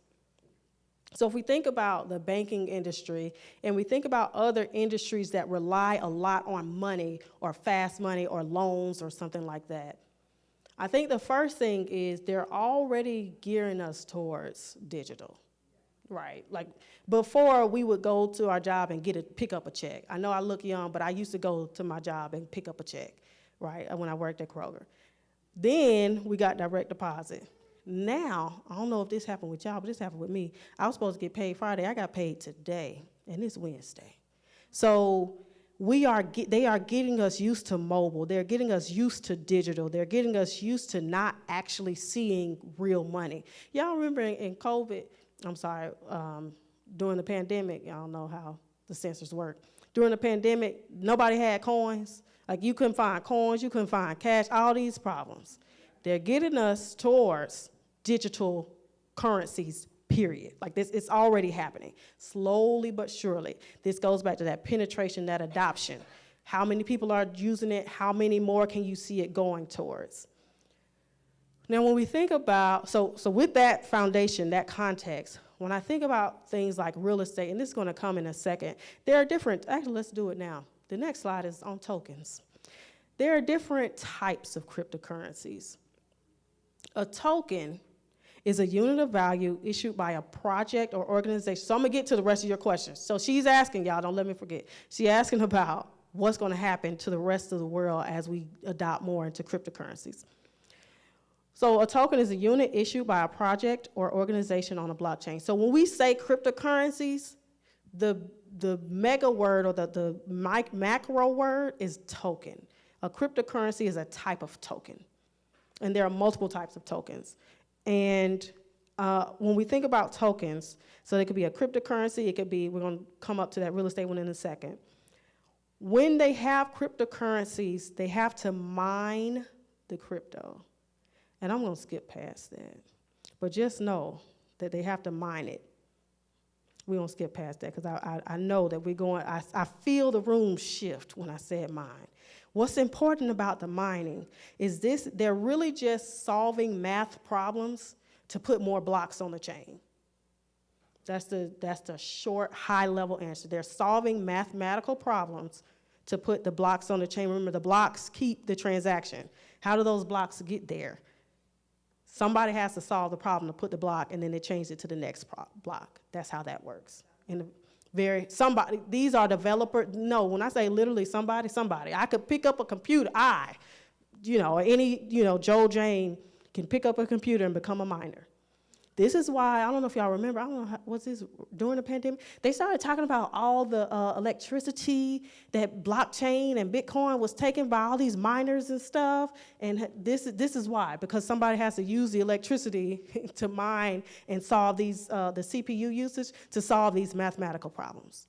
So if we think about the banking industry and we think about other industries that rely a lot on money or fast money or loans or something like that, I think the first thing is they're already gearing us towards digital, right? Like before we would go to our job and pick up a check. I know I look young, but I used to go to my job and pick up a check, right, when I worked at Kroger. Then we got direct deposit. Now, I don't know if this happened with y'all, but this happened with me. I was supposed to get paid Friday. I got paid today, and it's Wednesday. So they are getting us used to mobile. They're getting us used to digital. They're getting us used to not actually seeing real money. Y'all remember in COVID, during the pandemic, y'all know how the censors work. During the pandemic, nobody had coins. Like you couldn't find coins, you couldn't find cash, all these problems. They're getting us towards digital currencies, period. Like this, it's already happening, slowly but surely. This goes back to that penetration, that adoption. How many people are using it? How many more can you see it going towards? Now, when we think about, so with that foundation, that context, when I think about things like real estate, and this is going to come in a second, there are different, actually, let's do it now. The next slide is on tokens. There are different types of cryptocurrencies. A token is a unit of value issued by a project or organization. So I'm gonna get to the rest of your questions. So she's asking, y'all, don't let me forget. She's asking about what's gonna happen to the rest of the world as we adopt more into cryptocurrencies. So a token is a unit issued by a project or organization on a blockchain. So when we say cryptocurrencies, the mega word or the macro word is token. A cryptocurrency is a type of token. And there are multiple types of tokens. And when we think about tokens, so it could be a cryptocurrency, it could be, we're gonna come up to that real estate one in a second. When they have cryptocurrencies, they have to mine the crypto. And I'm gonna skip past that. But just know that they have to mine it. We're gonna skip past that because I know that we're going, I feel the room shift when I said mine. What's important about the mining is they're really just solving math problems to put more blocks on the chain. That's the short, high-level answer. They're solving mathematical problems to put the blocks on the chain. Remember, the blocks keep the transaction. How do those blocks get there? Somebody has to solve the problem to put the block, and then they change it to the next block. That's how that works. These are developers. No, when I say literally somebody. I could pick up a computer. Joe Jane can pick up a computer and become a miner. This is why, I don't know if y'all remember, I don't know, was this during the pandemic? They started talking about all the electricity that blockchain and Bitcoin was taken by all these miners and stuff. And this is why, because somebody has to use the electricity to mine and solve these, the CPU usage to solve these mathematical problems.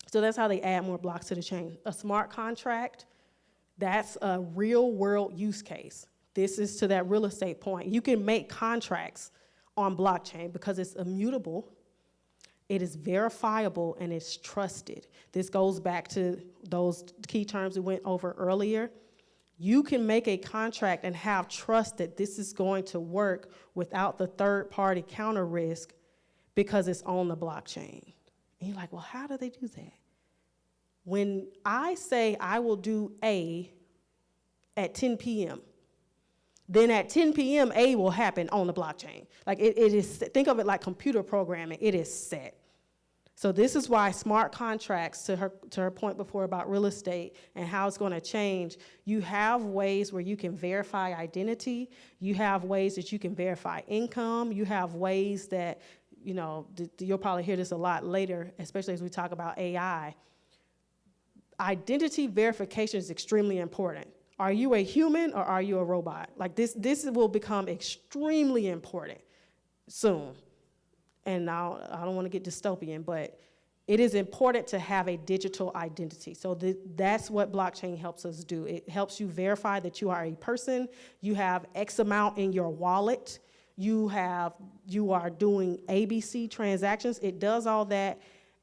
So that's how they add more blocks to the chain. A smart contract, that's a real world use case. This is to that real estate point. You can make contracts on blockchain because it's immutable, it is verifiable, and it's trusted. This goes back to those key terms we went over earlier. You can make a contract and have trust that this is going to work without the third-party counter risk because it's on the blockchain. And you're like, well, how do they do that? When I say I will do A at 10 p.m., then at 10 p.m., A will happen on the blockchain. Like it is, think of it like computer programming, it is set. So this is why smart contracts, to her point before about real estate and how it's gonna change, you have ways where you can verify identity, you have ways that you can verify income, you have ways that, you'll probably hear this a lot later, especially as we talk about AI. Identity verification is extremely important. Are you a human or are you a robot? Like this will become extremely important soon. And now I don't want to get dystopian, but it is important to have a digital identity. So that's what blockchain helps us do. It helps you verify that you are a person, you have X amount in your wallet, you are doing ABC transactions. It does all that,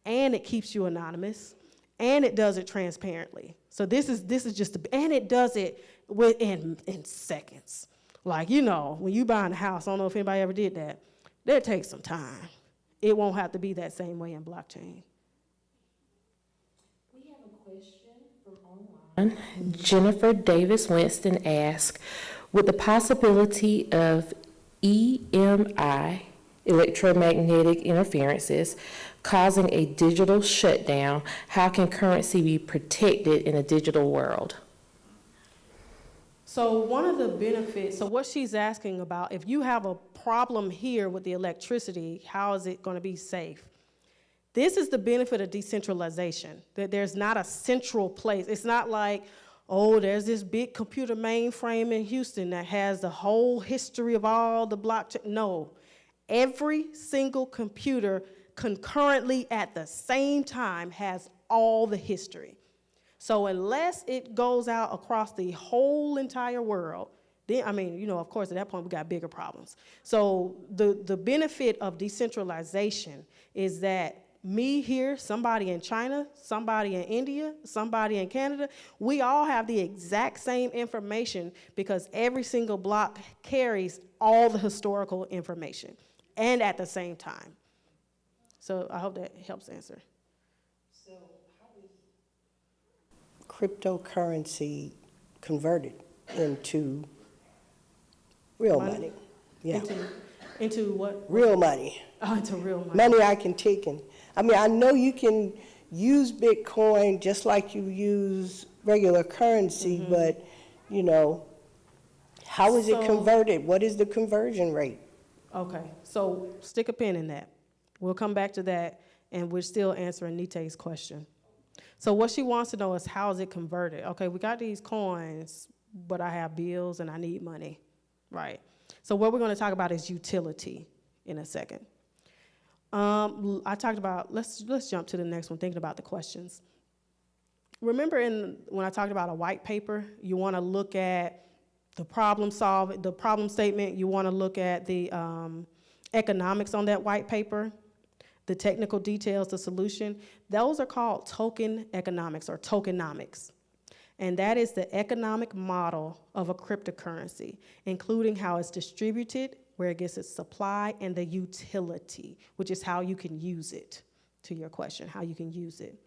and it keeps you anonymous, and it does it transparently. So this is just, and it does it in seconds. Like, when you buy a house, I don't know if anybody ever did that, that takes some time. It won't have to be that same way in blockchain. We have a question from online. Jennifer Davis Winston asks, with the possibility of EMI, electromagnetic interferences, causing a digital shutdown, how can currency be protected in a digital world? So one of the benefits, so what she's asking about, if you have a problem here with the electricity, how is it going to be safe? This is the benefit of decentralization, that there's not a central place. It's not like, oh, there's this big computer mainframe in Houston that has the whole history of all the blockchain. No, every single computer concurrently at the same time has all the history. So unless it goes out across the whole entire world, then, of course, at that point, we got bigger problems. So the benefit of decentralization is that me here, somebody in China, somebody in India, somebody in Canada, we all have the exact same information because every single block carries all the historical information and at the same time. So I hope that helps answer. So how is cryptocurrency converted into real money? Yeah. Into what? Real money. Oh, into real money. Money I can take and, I mean, I know you can use Bitcoin just like you use regular currency, but, you know, how is it So- converted? What is the conversion rate? Okay, so stick a pin in that. We'll come back to that, and we're still answering Nite's question. So what she wants to know is, how is it converted? Okay, we got these coins, but I have bills and I need money, right? So what we're going to talk about is utility in a second. I talked about, let's jump to the next one, thinking about the questions. Remember when I talked about a white paper, you want to look at the problem statement, you want to look at the economics on that white paper, the technical details, the solution. Those are called token economics or tokenomics. And that is the economic model of a cryptocurrency, including how it's distributed, where it gets its supply, and the utility, which is how you can use it, to your question, how you can use it.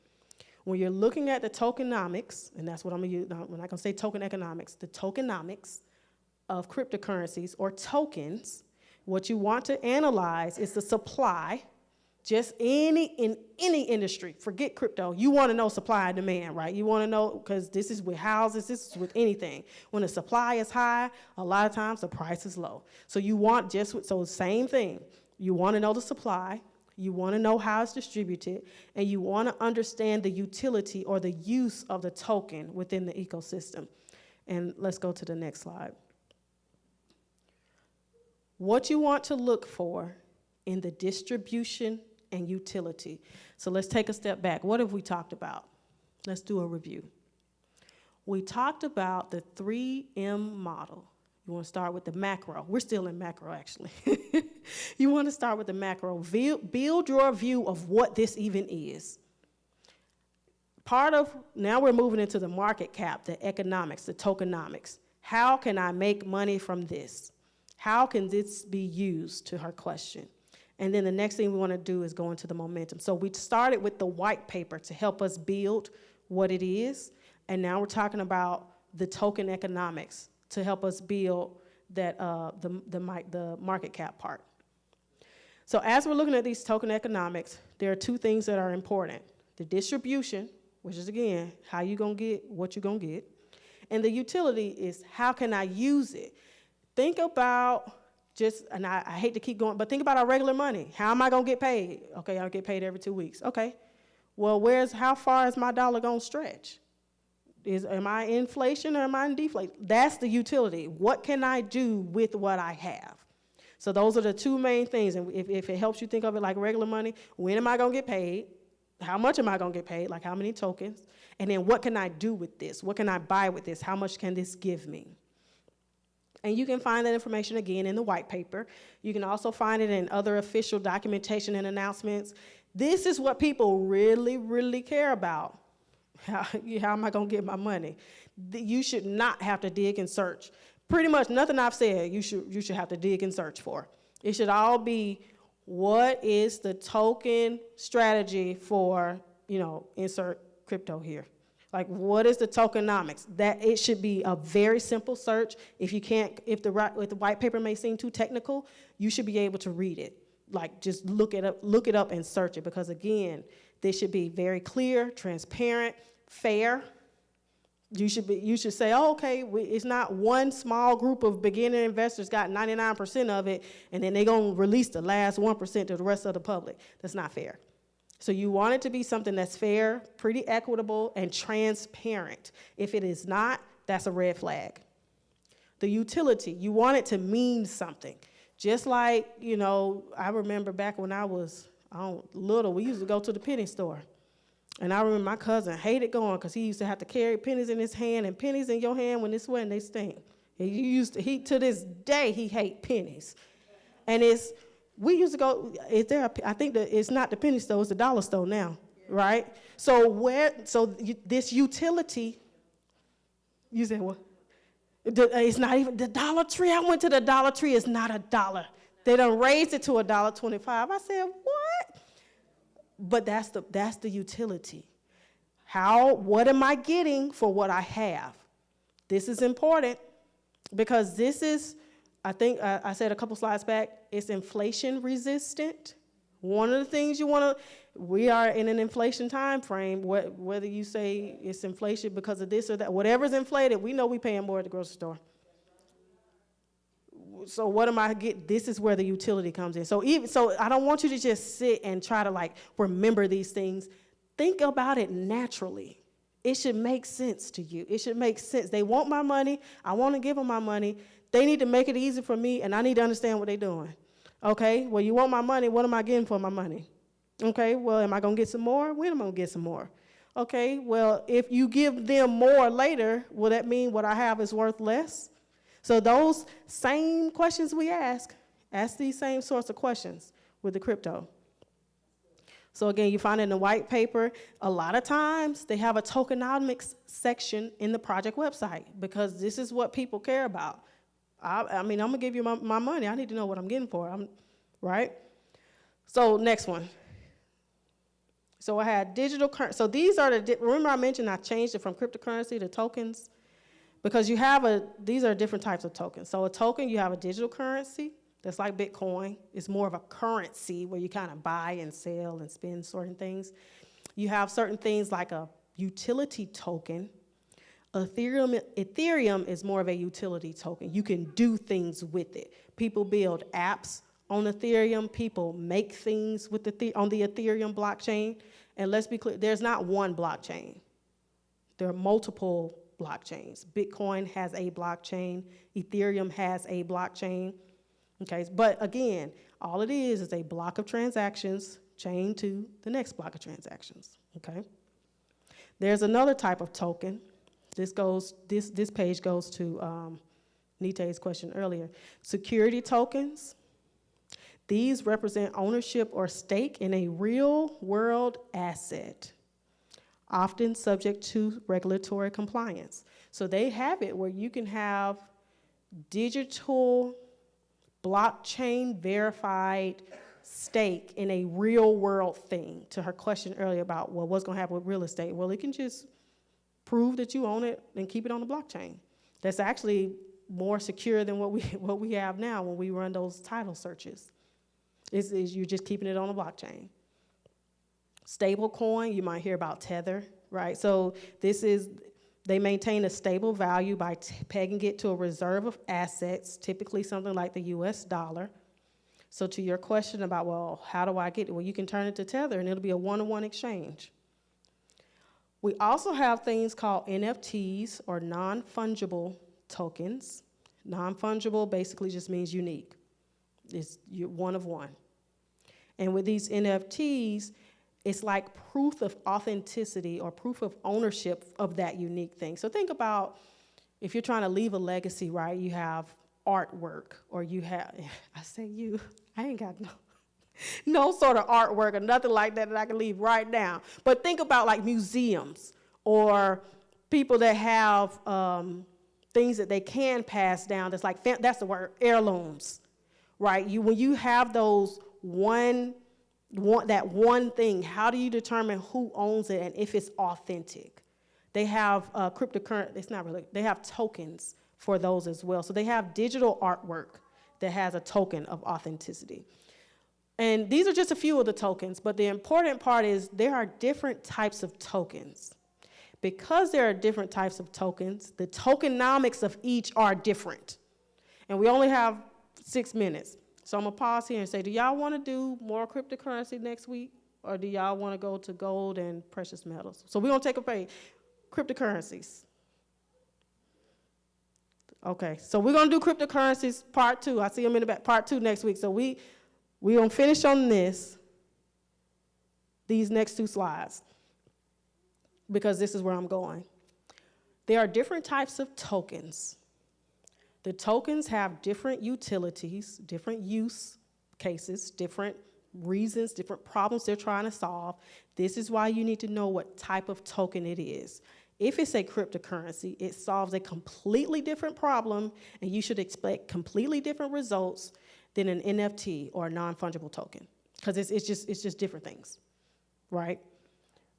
When you're looking at the tokenomics, and that's what I'm going to use, we're not going to say token economics, the tokenomics of cryptocurrencies or tokens, what you want to analyze is the supply, just in any industry, forget crypto, you want to know supply and demand, right? You want to know, because this is with houses, this is with anything. When the supply is high, a lot of times the price is low. So you want so same thing, you want to know the supply, you want to know how it's distributed, and you want to understand the utility or the use of the token within the ecosystem. And let's go to the next slide. What you want to look for in the distribution and utility. So let's take a step back. What have we talked about? Let's do a review. We talked about the 3M model. You want to start with the macro. We're still in macro, actually. You want to start with the macro. Build your view of what this even is. Now we're moving into the market cap, the economics, the tokenomics. How can I make money from this? How can this be used, to her question? And then the next thing we want to do is go into the momentum. So we started with the white paper to help us build what it is. And now we're talking about the token economics to help us build that the market cap part. So as we're looking at these token economics, there are two things that are important. The distribution, which is, again, how you going to get what you're going to get. And the utility is, how can I use it? Think about and I hate to keep going, but think about our regular money. How am I going to get paid? Okay, I'll get paid every 2 weeks. Okay, well, how far is my dollar going to stretch? Am I in inflation or am I in deflation? That's the utility. What can I do with what I have? So those are the two main things. And if it helps you think of it like regular money, when am I going to get paid? How much am I going to get paid? Like how many tokens? And then what can I do with this? What can I buy with this? How much can this give me? And you can find that information again in the white paper. You can also find it in other official documentation and announcements. This is what people really, really care about. How am I going to get my money? You should not have to dig and search. Pretty much nothing I've said you should have to dig and search for. It should all be, what is the token strategy for, insert crypto here. Like, what is the tokenomics? That it should be a very simple search. If the white paper may seem too technical, you should be able to read it. Like, just look it up and search it, because again, they should be very clear, transparent, fair. You should say, oh, okay, it's not one small group of beginner investors got 99% of it, and then they're gonna release the last 1% to the rest of the public. That's not fair. So you want it to be something that's fair, pretty equitable, and transparent. If it is not, that's a red flag. The utility, you want it to mean something. Just like, I remember back when I was little, we used to go to the penny store. And I remember my cousin hated going because he used to have to carry pennies in his hand, and pennies in your hand when it's wet and they stink. To this day, he hate pennies. And we used to go, I think that it's not the penny store, it's the dollar store now, right? So this utility, you said what? It's not even the Dollar Tree. I went to the Dollar Tree, it's not $1. They done raised it to $1.25. I said, what? But that's the utility. What am I getting for what I have? This is important because this is I think I said a couple slides back, it's inflation resistant. One of the things we are in an inflation time frame, whether you say it's inflation because of this or that, whatever's inflated, we know we're paying more at the grocery store. So what am I getting? This is where the utility comes in. So I don't want you to just sit and try to like remember these things. Think about it naturally. It should make sense to you. It should make sense. They want my money. I want to give them my money. They need to make it easy for me, and I need to understand what they're doing. Okay, well, you want my money. What am I getting for my money? Okay, well, am I going to get some more? When am I going to get some more? Okay, well, if you give them more later, will that mean what I have is worth less? So those same questions we ask these same sorts of questions with the crypto. So again, you find it in the white paper. A lot of times they have a tokenomics section in the project website because this is what people care about. I mean, I'm going to give you my money. I need to know what I'm getting for, right? So next one. So I had digital currency. So these are remember I mentioned I changed it from cryptocurrency to tokens? Because these are different types of tokens. So a token, you have a digital currency that's like Bitcoin. It's more of a currency where you kind of buy and sell and spend certain things. You have certain things like a utility token. Ethereum is more of a utility token. You can do things with it. People build apps on Ethereum. People make things with on the Ethereum blockchain. And let's be clear, there's not one blockchain. There are multiple blockchains. Bitcoin has a blockchain. Ethereum has a blockchain. Okay, but again, all it is a block of transactions chained to the next block of transactions. Okay. There's another type of token. This page goes to Nite's question earlier. Security tokens. These represent ownership or stake in a real world asset, often subject to regulatory compliance. So they have it where you can have digital blockchain verified stake in a real world thing. To her question earlier about, well, what's going to happen with real estate? Well, it can just prove that you own it and keep it on the blockchain. That's actually more secure than what we have now when we run those title searches. You're just keeping it on the blockchain. Stable coin, you might hear about Tether, right? So they maintain a stable value by pegging it to a reserve of assets, typically something like the US dollar. So to your question about, well, how do I get it? Well, you can turn it to Tether and it'll be a one-to-one exchange. We also have things called NFTs or non-fungible tokens. Non-fungible basically just means unique. You're one of one. And with these NFTs, it's like proof of authenticity or proof of ownership of that unique thing. So think about if you're trying to leave a legacy, right? You have artwork or you have, I ain't got no sort of artwork or nothing like that I can leave right now. But think about like museums or people that have things that they can pass down. That's the word, heirlooms, right? When you have those that one thing, how do you determine who owns it and if it's authentic? They have cryptocurrency, they have tokens for those as well. So they have digital artwork that has a token of authenticity. And these are just a few of the tokens, but the important part is there are different types of tokens. Because there are different types of tokens, the tokenomics of each are different. And we only have 6 minutes. So I'm going to pause here and say, do y'all want to do more cryptocurrency next week? Or do y'all want to go to gold and precious metals? So we're going to take a break. Cryptocurrencies. Okay, so we're going to do cryptocurrencies part 2. I see them in the back, part 2 next week. So we're going to finish on these next 2 slides, because this is where I'm going. There are different types of tokens. The tokens have different utilities, different use cases, different reasons, different problems they're trying to solve. This is why you need to know what type of token it is. If it's a cryptocurrency, it solves a completely different problem, and you should expect completely different results than an NFT or a non-fungible token, because it's just different things, right?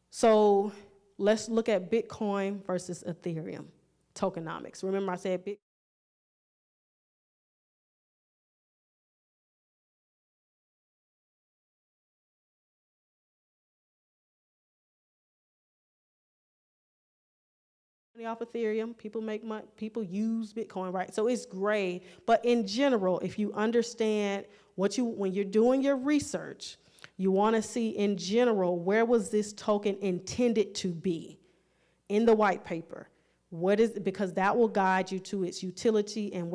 So let's look at Bitcoin versus Ethereum tokenomics. Remember I said Bitcoin off Ethereum, people make money, people use Bitcoin, right? So it's gray, but in general, if you understand when you're doing your research, you want to see in general, where was this token intended to be in the white paper? Because that will guide you to its utility and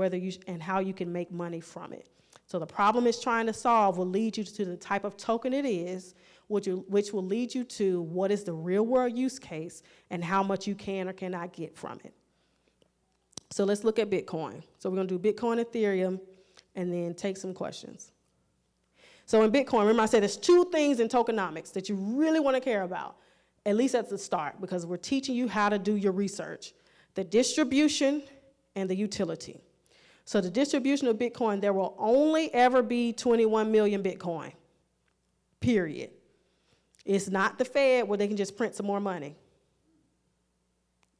and how you can make money from it. So the problem it's trying to solve will lead you to the type of token it is, which will lead you to what is the real world use case and how much you can or cannot get from it. So let's look at Bitcoin. So we're going to do Bitcoin, Ethereum, and then take some questions. So in Bitcoin, remember I said there's two things in tokenomics that you really want to care about, at least at the start, because we're teaching you how to do your research. The distribution and the utility. So the distribution of Bitcoin, there will only ever be 21 million Bitcoin, period. It's not the Fed where they can just print some more money.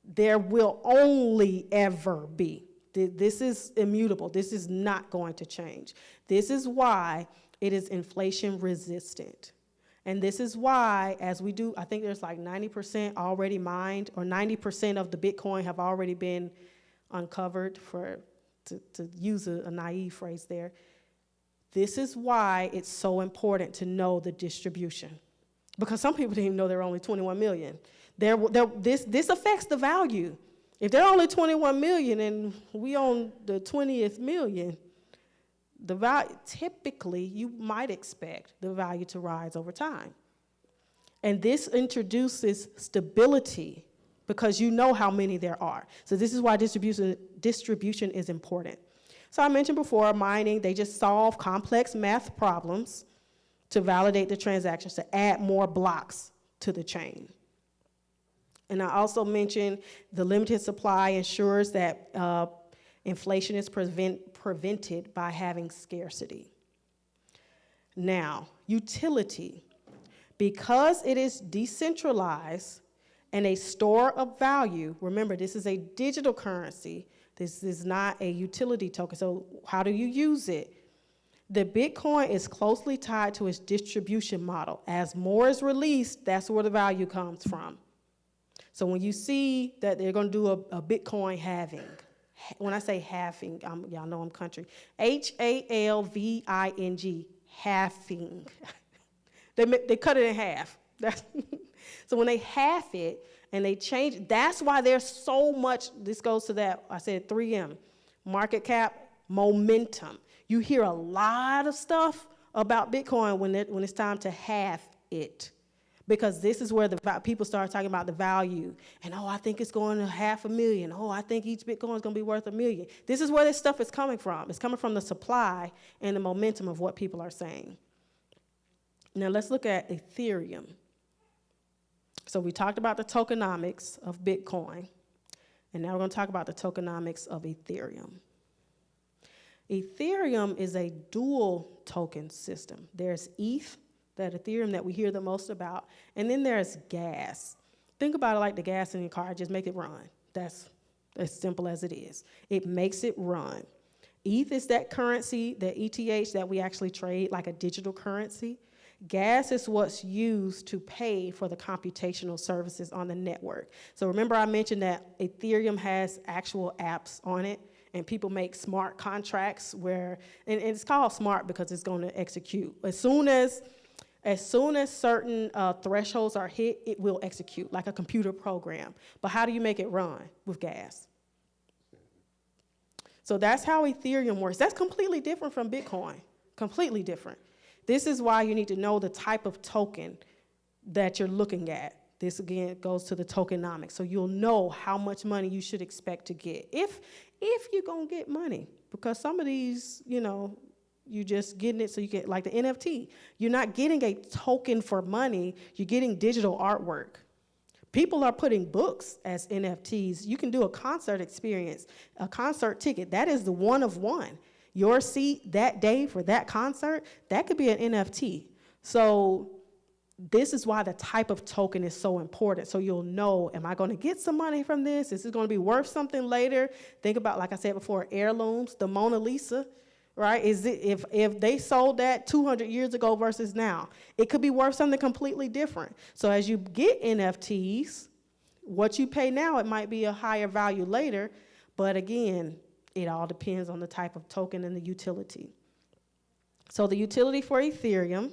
There will only ever be. This is immutable. This is not going to change. This is why it is inflation resistant. And this is why, as we do, I think there's like 90% already mined, or 90% of the Bitcoin have already been uncovered, to use a naive phrase there. This is why it's so important to know the distribution. Because some people didn't even know there were only 21 million. This affects the value. If there are only 21 million and we own the 20th million, the value, typically you might expect the value to rise over time. And this introduces stability because you know how many there are. So this is why distribution is important. So I mentioned before, mining, they just solve complex math problems to validate the transactions, to add more blocks to the chain. And I also mentioned the limited supply ensures that inflation is prevented by having scarcity. Now, utility. Because it is decentralized and a store of value, remember, this is a digital currency. This is not a utility token. So how do you use it? The Bitcoin is closely tied to its distribution model. As more is released, that's where the value comes from. So when you see that they're going to do a Bitcoin halving, when I say halving, y'all know I'm country, Halving, halving. They cut it in half. So when they half it and they change, that's why there's so much, this goes to that, I said 3M, market cap, momentum. You hear a lot of stuff about Bitcoin when it's time to half it. Because this is where people start talking about the value. And, I think it's going to $500,000. I think each Bitcoin is going to be worth $1 million. This is where this stuff is coming from. It's coming from the supply and the momentum of what people are saying. Now let's look at Ethereum. So we talked about the tokenomics of Bitcoin. And now we're going to talk about the tokenomics of Ethereum. Ethereum is a dual token system. There's ETH, that Ethereum that we hear the most about, and then there's gas. Think about it like the gas in your car, just make it run. That's as simple as it is. It makes it run. ETH is that currency, the ETH that we actually trade like a digital currency. Gas is what's used to pay for the computational services on the network. So remember I mentioned that Ethereum has actual apps on it, and people make smart contracts and it's called smart because it's going to execute. As soon as certain thresholds are hit, it will execute like a computer program. But how do you make it run? With gas. So that's how Ethereum works. That's completely different from Bitcoin, completely different. This is why you need to know the type of token that you're looking at. This, again, goes to the tokenomics. So you'll know how much money you should expect to get, if you're going to get money. Because some of these, you're just getting it so you get, like the NFT. You're not getting a token for money. You're getting digital artwork. People are putting books as NFTs. You can do a concert experience, a concert ticket. That is the one of one. Your seat that day for that concert, that could be an NFT. So this is why the type of token is so important. So you'll know, am I going to get some money from this? Is this going to be worth something later? Think about, like I said before, heirlooms, the Mona Lisa, right? If they sold that 200 years ago versus now, it could be worth something completely different. So as you get NFTs, What you pay now, it might be a higher value later, but again, it all depends on the type of token and the utility. So the utility for Ethereum,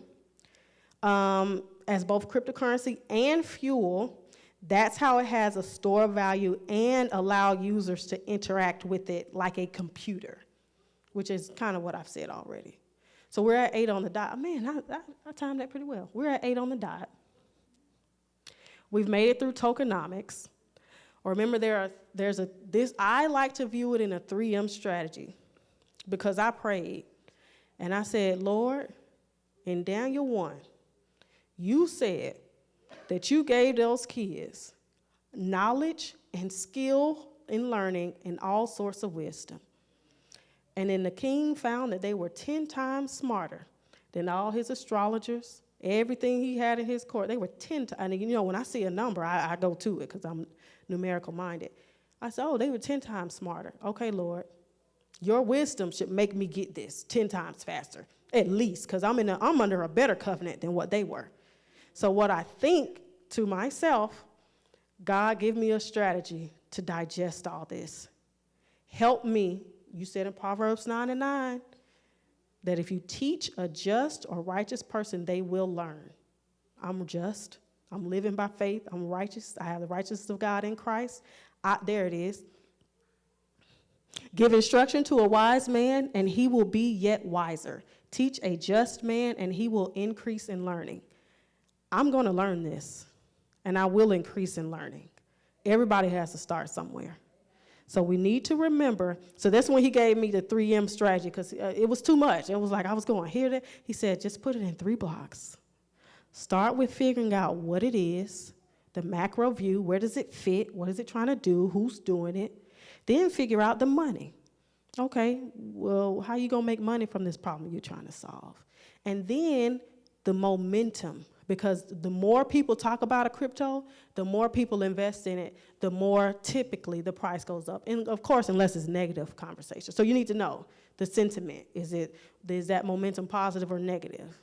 as both cryptocurrency and fuel, that's how it has a store of value and allow users to interact with it like a computer, which is kind of what I've said already. So we're at 8 on the dot. Man, I timed that pretty well. We're at 8 on the dot. We've made it through tokenomics. Or remember, I like to view it in a 3M strategy, because I prayed and I said, Lord, in Daniel 1, you said that you gave those kids knowledge and skill in learning and all sorts of wisdom. And then the king found that they were 10 times smarter than all his astrologers, everything he had in his court. They were 10 times. And you know, when I see a number, I go to it because I'm numerical minded. I said, oh, they were 10 times smarter. Okay, Lord, your wisdom should make me get this 10 times faster, at least, because I'm under a better covenant than what they were. So what I think to myself, God, give me a strategy to digest all this. Help me. You said in Proverbs 9:9 that if you teach a just or righteous person, they will learn. I'm just. I'm living by faith. I'm righteous. I have the righteousness of God in Christ. There it is. Give instruction to a wise man, and he will be yet wiser. Teach a just man, and he will increase in learning. I'm going to learn this, and I will increase in learning. Everybody has to start somewhere. So we need to remember. So that's when he gave me the 3M strategy, because it was too much. It was like I was going here, there. He said, just put it in 3 blocks. Start with figuring out what it is, the macro view, where does it fit, what is it trying to do, who's doing it. Then figure out the money. Okay, well, how are you going to make money from this problem you're trying to solve? And then the momentum. Because the more people talk about a crypto, the more people invest in it, the more typically the price goes up. And of course, unless it's negative conversation. So you need to know the sentiment. Is that momentum positive or negative?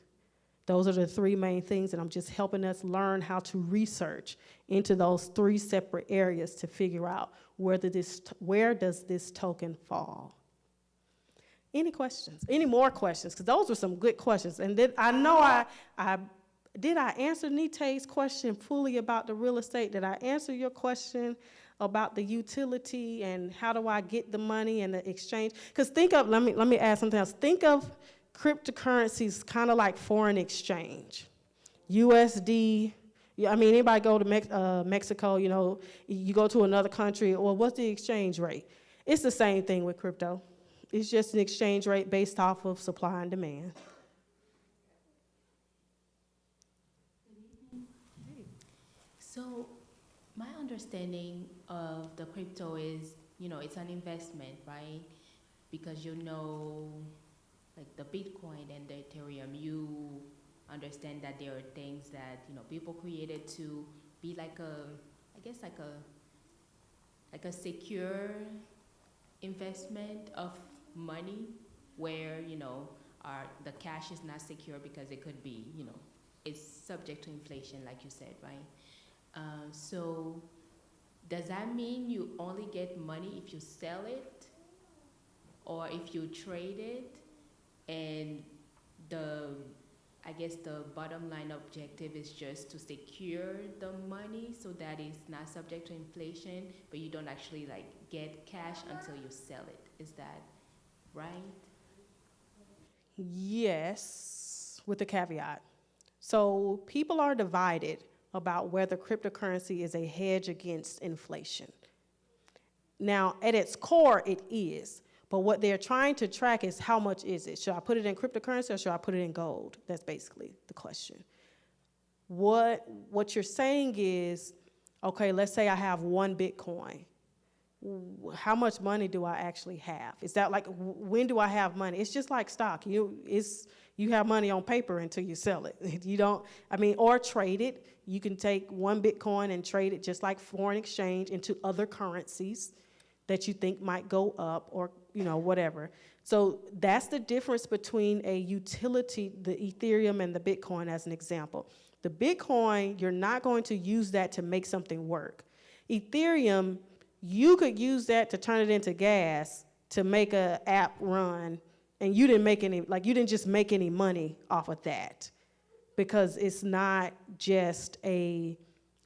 Those are the 3 main things, and I'm just helping us learn how to research into those 3 separate areas to figure out where does this token fall. Any questions? Any more questions? Because those were some good questions. And then I know did I answer Nite's question fully about the real estate? Did I answer your question about the utility and how do I get the money and the exchange? Because let me add something else. Think of cryptocurrencies kind of like foreign exchange. USD, anybody go to Mexico, you go to another country, well, what's the exchange rate? It's the same thing with crypto. It's just an exchange rate based off of supply and demand. So my understanding of the crypto is, it's an investment, right? Because like the Bitcoin and the Ethereum, you understand that there are things that, people created to be like a secure investment of money where, the cash is not secure because it could be, it's subject to inflation, like you said, right? So does that mean you only get money if you sell it or if you trade it? And the bottom line objective is just to secure the money so that it's not subject to inflation, but you don't actually get cash until you sell it. Is that right? Yes, with a caveat. So people are divided about whether cryptocurrency is a hedge against inflation. Now, at its core, it is. But what they're trying to track is how much is it? Should I put it in cryptocurrency or should I put it in gold? That's basically the question. What you're saying is, okay, let's say I have 1 Bitcoin. How much money do I actually have? Is that when do I have money? It's just like stock. You have money on paper until you sell it. Or trade it. You can take 1 Bitcoin and trade it just like foreign exchange into other currencies that you think might go up or, whatever. So that's the difference between a utility, the Ethereum and the Bitcoin as an example. The Bitcoin, you're not going to use that to make something work. Ethereum, you could use that to turn it into gas to make a app run, and you didn't make any, like you didn't just make any money off of that, because it's not just a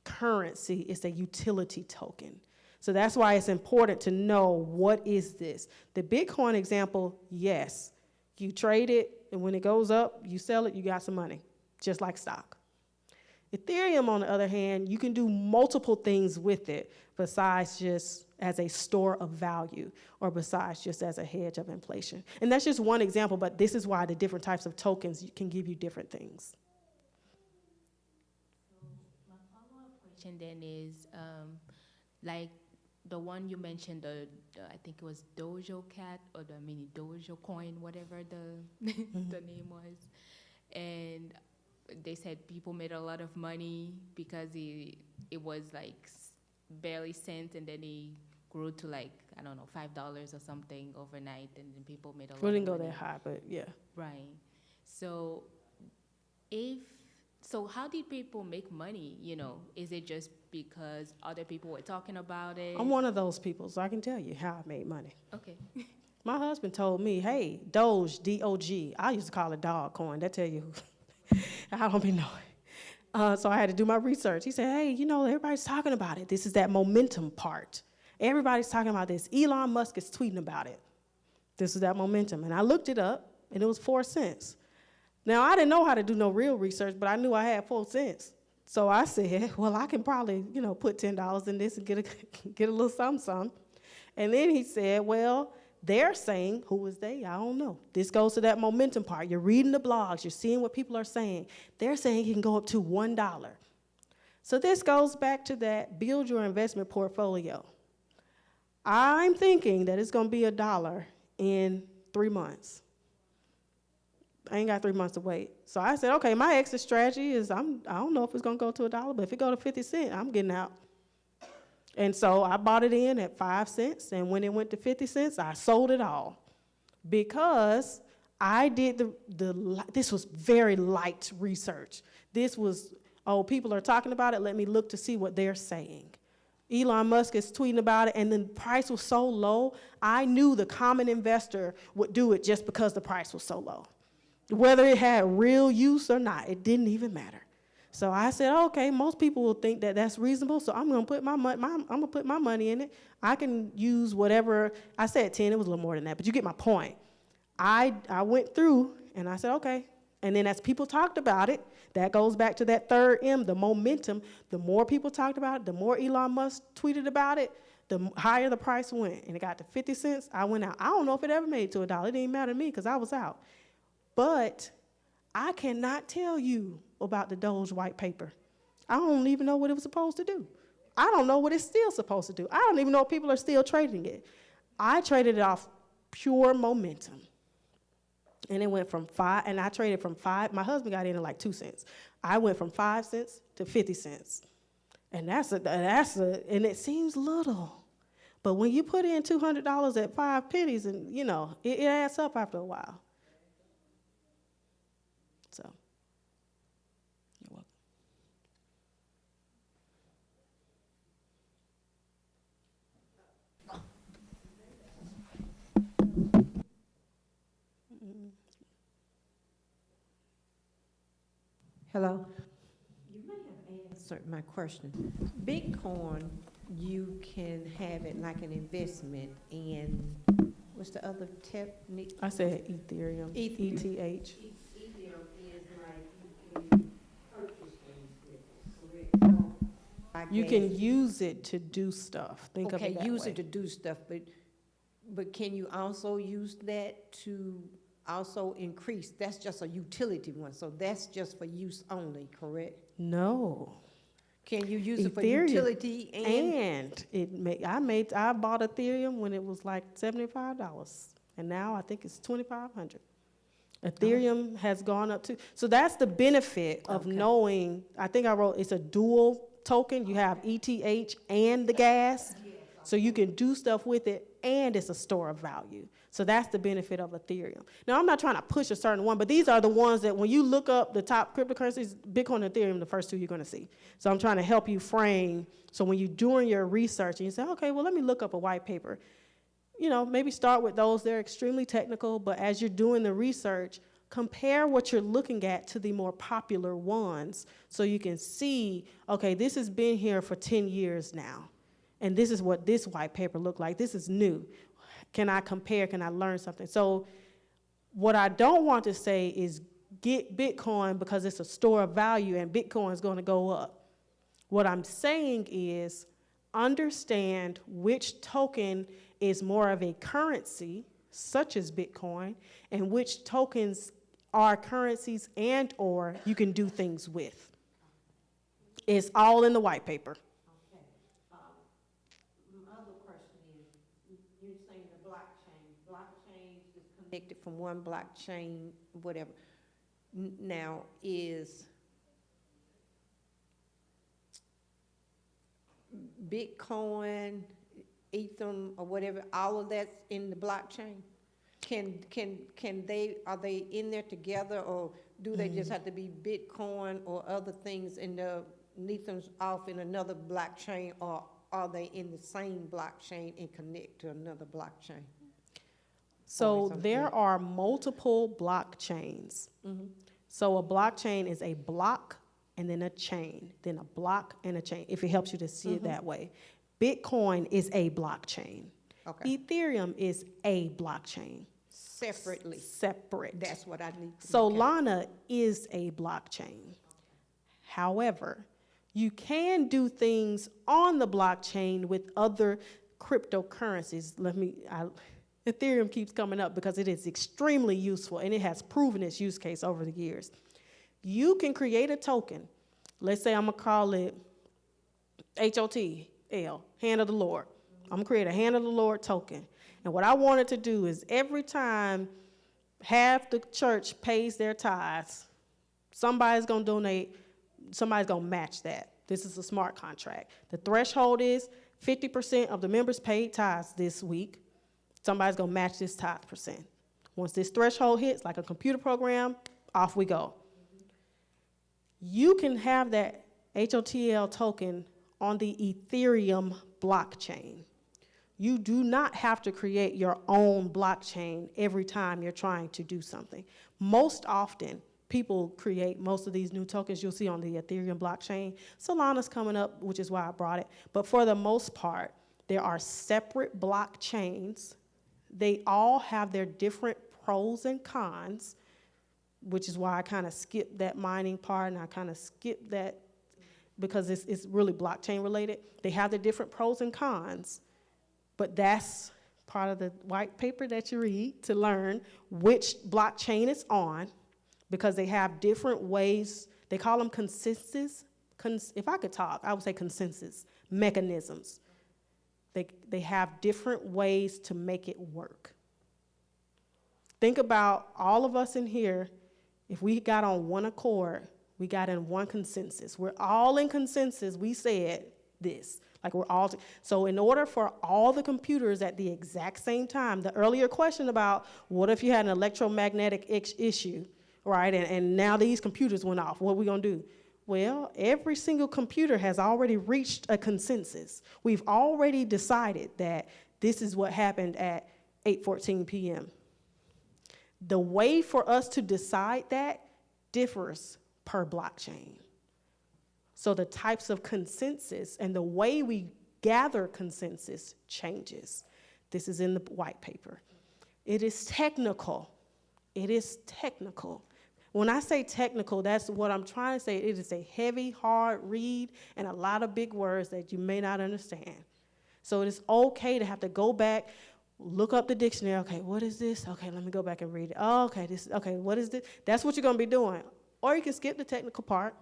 currency, it's a utility token. So that's why it's important to know, what is this? The Bitcoin example, yes, you trade it, and when it goes up, you sell it, you got some money, just like stock. Ethereum, on the other hand, you can do multiple things with it besides just as a store of value, or besides just as a hedge of inflation. And that's just one example, but this is why the different types of tokens can give you different things. My follow-up question then is, like the one you mentioned, the I think it was Dojo Cat or the mini Dojo Coin, whatever the the name was, and they said people made a lot of money because it was like barely cents, and then it grew to like, I don't know, $5 or something overnight, and then people made a lot of money. We didn't go that high, but yeah. Right. So how did people make money, you know? Is it just because other people were talking about it? I'm one of those people, so I can tell you how I made money. Okay. My husband told me, hey, Doge, D-O-G. I used to call it dog coin. That tell you, I don't be knowing. So I had to do my research. He said, hey, you know, everybody's talking about it. This is that momentum part. Everybody's talking about this. Elon Musk is tweeting about it. This is that momentum. And I looked it up, and it was 4 cents. Now, I didn't know how to do no real research, but I knew I had 4 cents. So I said, well, I can probably, you know, put $10 in this and get a little something. And then he said, well, they're saying, who is they? I don't know. This goes to that momentum part. You're reading the blogs. You're seeing what people are saying. They're saying it can go up to $1. So this goes back to that build your investment portfolio. I'm thinking that it's going to be $1 in 3 months. I ain't got 3 months to wait. So I said, okay, my exit strategy is I don't know if it's going to go to $1, but if it go to 50 cents, I'm getting out. And so I bought it in at 5 cents, and when it went to 50 cents, I sold it all. Because I did this was very light research. This was, oh, people are talking about it, let me look to see what they're saying. Elon Musk is tweeting about it, and the price was so low, I knew the common investor would do it just because the price was so low. Whether it had real use or not, it didn't even matter. So I said, okay, most people will think that that's reasonable, so I'm going to put my money in it. I can use whatever. I said 10, it was a little more than that, but you get my point. I went through, and I said, okay. And then as people talked about it, that goes back to that third M, the momentum. The more people talked about it, the more Elon Musk tweeted about it, the higher the price went. And it got to 50 cents, I went out. I don't know if it ever made it to $1. It didn't matter to me because I was out. But I cannot tell you about the Doge white paper. I don't even know what it was supposed to do. I don't know what it's still supposed to do. I don't even know if people are still trading it. I traded it off pure momentum. And it went from 5, and I traded from 5. My husband got in at like 2 cents. I went from 5 cents to 50 cents. And and it seems little. But when you put in $200 at 5 pennies, and you know, it adds up after a while. So, you're welcome. Hello? You may have answered my question. Bitcoin, you can have it like an investment, and what's the other technique? I said Ethereum. ETH. Ethereum is like you can purchase things with it, correct? You can use it to do stuff. Think of it Okay, that use way. it to do stuff, but can you also use that to also increase? That's just a utility one, so that's just for use only, correct? No. Can you use it for Ethereum, utility and? I bought Ethereum when it was like $75, and now I think it's $2,500. Ethereum has gone up too. So that's the benefit of knowing. I think I wrote it's a dual token. You have ETH and the gas, so you can do stuff with it and it's a store of value. So that's the benefit of Ethereum. Now, I'm not trying to push a certain one, but these are the ones that when you look up the top cryptocurrencies, Bitcoin and Ethereum, the first two you're going to see. So I'm trying to help you frame. So when you're doing your research and you say, okay, well, let me look up a white paper, you know, maybe start with those. They're extremely technical, but as you're doing the research, compare what you're looking at to the more popular ones so you can see, okay, this has been here for 10 years now, and this is what this white paper looked like. This is new. Can I compare? Can I learn something? So what I don't want to say is get Bitcoin because it's a store of value and Bitcoin is going to go up. What I'm saying is understand which token is more of a currency, such as Bitcoin, and which tokens are currencies and or you can do things with. It's all in the white paper. Okay. My other question is, you're saying the blockchain is connected from one blockchain, whatever. Now, is Bitcoin, Ethereum, or whatever, all of that's in the blockchain? Can they, are they in there together, or do they just have to be Bitcoin or other things in the Ethereum's off in another blockchain, or are they in the same blockchain and connect to another blockchain? So there are multiple blockchains. So a blockchain is a block and then a chain, then a block and a chain, if it helps you to see it that way. Bitcoin is a blockchain. Okay. Ethereum is a blockchain. Separately. Separate. That's what I need to So look at. Solana is a blockchain. However, you can do things on the blockchain with other cryptocurrencies. Ethereum keeps coming up because it is extremely useful and it has proven its use case over the years. You can create a token. Let's say I'm gonna call it HOTL, Hand of the Lord. I'm gonna create a Hand of the Lord token. And what I wanted to do is every time half the church pays their tithes, somebody's gonna donate, somebody's gonna match that. This is a smart contract. The threshold is 50% of the members paid tithes this week. Somebody's gonna match this tithe percent. Once this threshold hits, like a computer program, off we go. You can have that HOTL token on the Ethereum blockchain. You do not have to create your own blockchain every time you're trying to do something. Most often, people create most of these new tokens you'll see on the Ethereum blockchain. Solana's coming up, which is why I brought it. But for the most part, there are separate blockchains. They all have their different pros and cons, which is why I kind of skipped that mining part and I kind of skipped that because it's really blockchain related. They have the different pros and cons, but that's part of the white paper that you read to learn which blockchain it's on, because they have different ways. They call them consensus. If I could talk, I would say consensus mechanisms. They have different ways to make it work. Think about all of us in here. If we got on one accord, we got in one consensus. We're all in consensus. We said this. Like we're all, so in order for all the computers at the exact same time, the earlier question about what if you had an electromagnetic issue, right? And now these computers went off. What are we gonna do? Well, every single computer has already reached a consensus. We've already decided that this is what happened at 8:14 p.m. The way for us to decide that differs per blockchain. So the types of consensus and the way we gather consensus changes. This is in the white paper. It is technical. It is technical. When I say technical, that's what I'm trying to say. It is a heavy, hard read and a lot of big words that you may not understand. So it is okay to have to go back, look up the dictionary. Okay, what is this? Okay, let me go back and read it. Oh, okay, what is this? That's what you're going to be doing. Or you can skip the technical part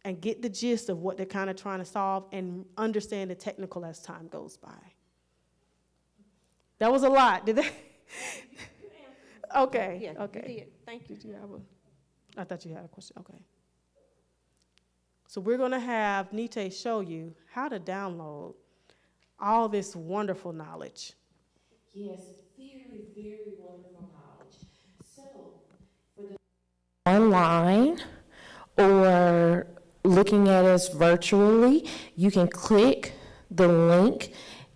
and get the gist of what they're kind of trying to solve and understand the technical as time goes by. That was a lot, did they? Okay, Yeah, okay. you did. Thank you. Did you have I thought you had a question, okay. So we're gonna have Nite show you how to download all this wonderful knowledge. Yes, very, very wonderful knowledge. So, for the online or looking at us virtually, you can click the link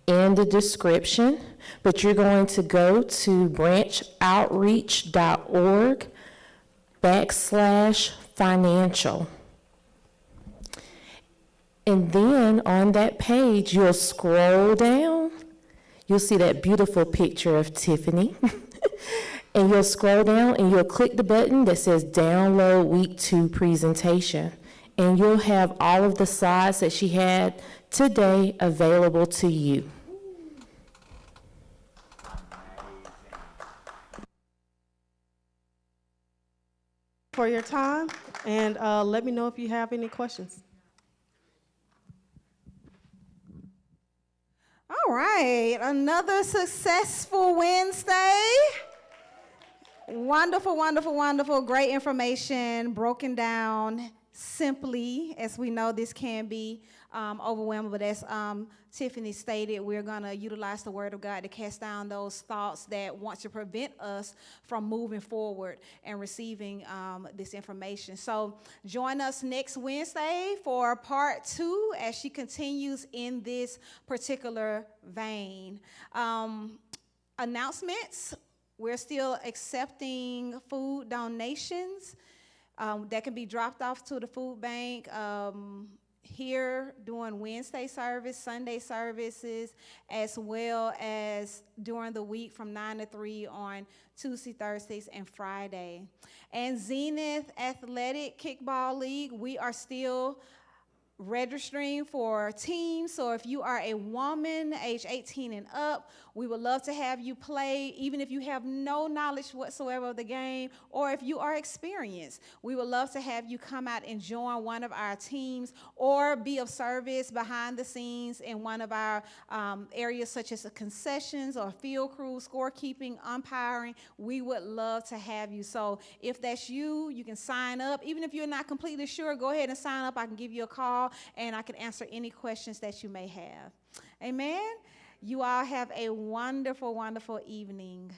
in the description, but you're going to go to branchoutreach.org/financial. And then on that page, you'll scroll down. You'll see that beautiful picture of Tiffany. And you'll scroll down and you'll click the button that says Download Week 2 Presentation. And you'll have all of the slides that she had today available to you. For your time, and let me know if you have any questions. All right, another successful Wednesday. Wonderful, wonderful, wonderful. Great information broken down simply, as we know this can be overwhelming, but as Tiffany stated, we're going to utilize the Word of God to cast down those thoughts that want to prevent us from moving forward and receiving this information. So join us next Wednesday for part 2 as she continues in this particular vein. Announcements. We're still accepting food donations that can be dropped off to the food bank here during Wednesday service, Sunday services, as well as during the week from 9 to 3 on Tuesday, Thursdays, and Friday. And Zenith Athletic Kickball League, we are still registering for teams. So if you are a woman age 18 and up, we would love to have you play, even if you have no knowledge whatsoever of the game, or if you are experienced. We would love to have you come out and join one of our teams or be of service behind the scenes in one of our areas such as the concessions or field crew, scorekeeping, umpiring. We would love to have you. So if that's you, you can sign up. Even if you're not completely sure, go ahead and sign up. I can give you a call and I can answer any questions that you may have. Amen. You all have a wonderful, wonderful evening.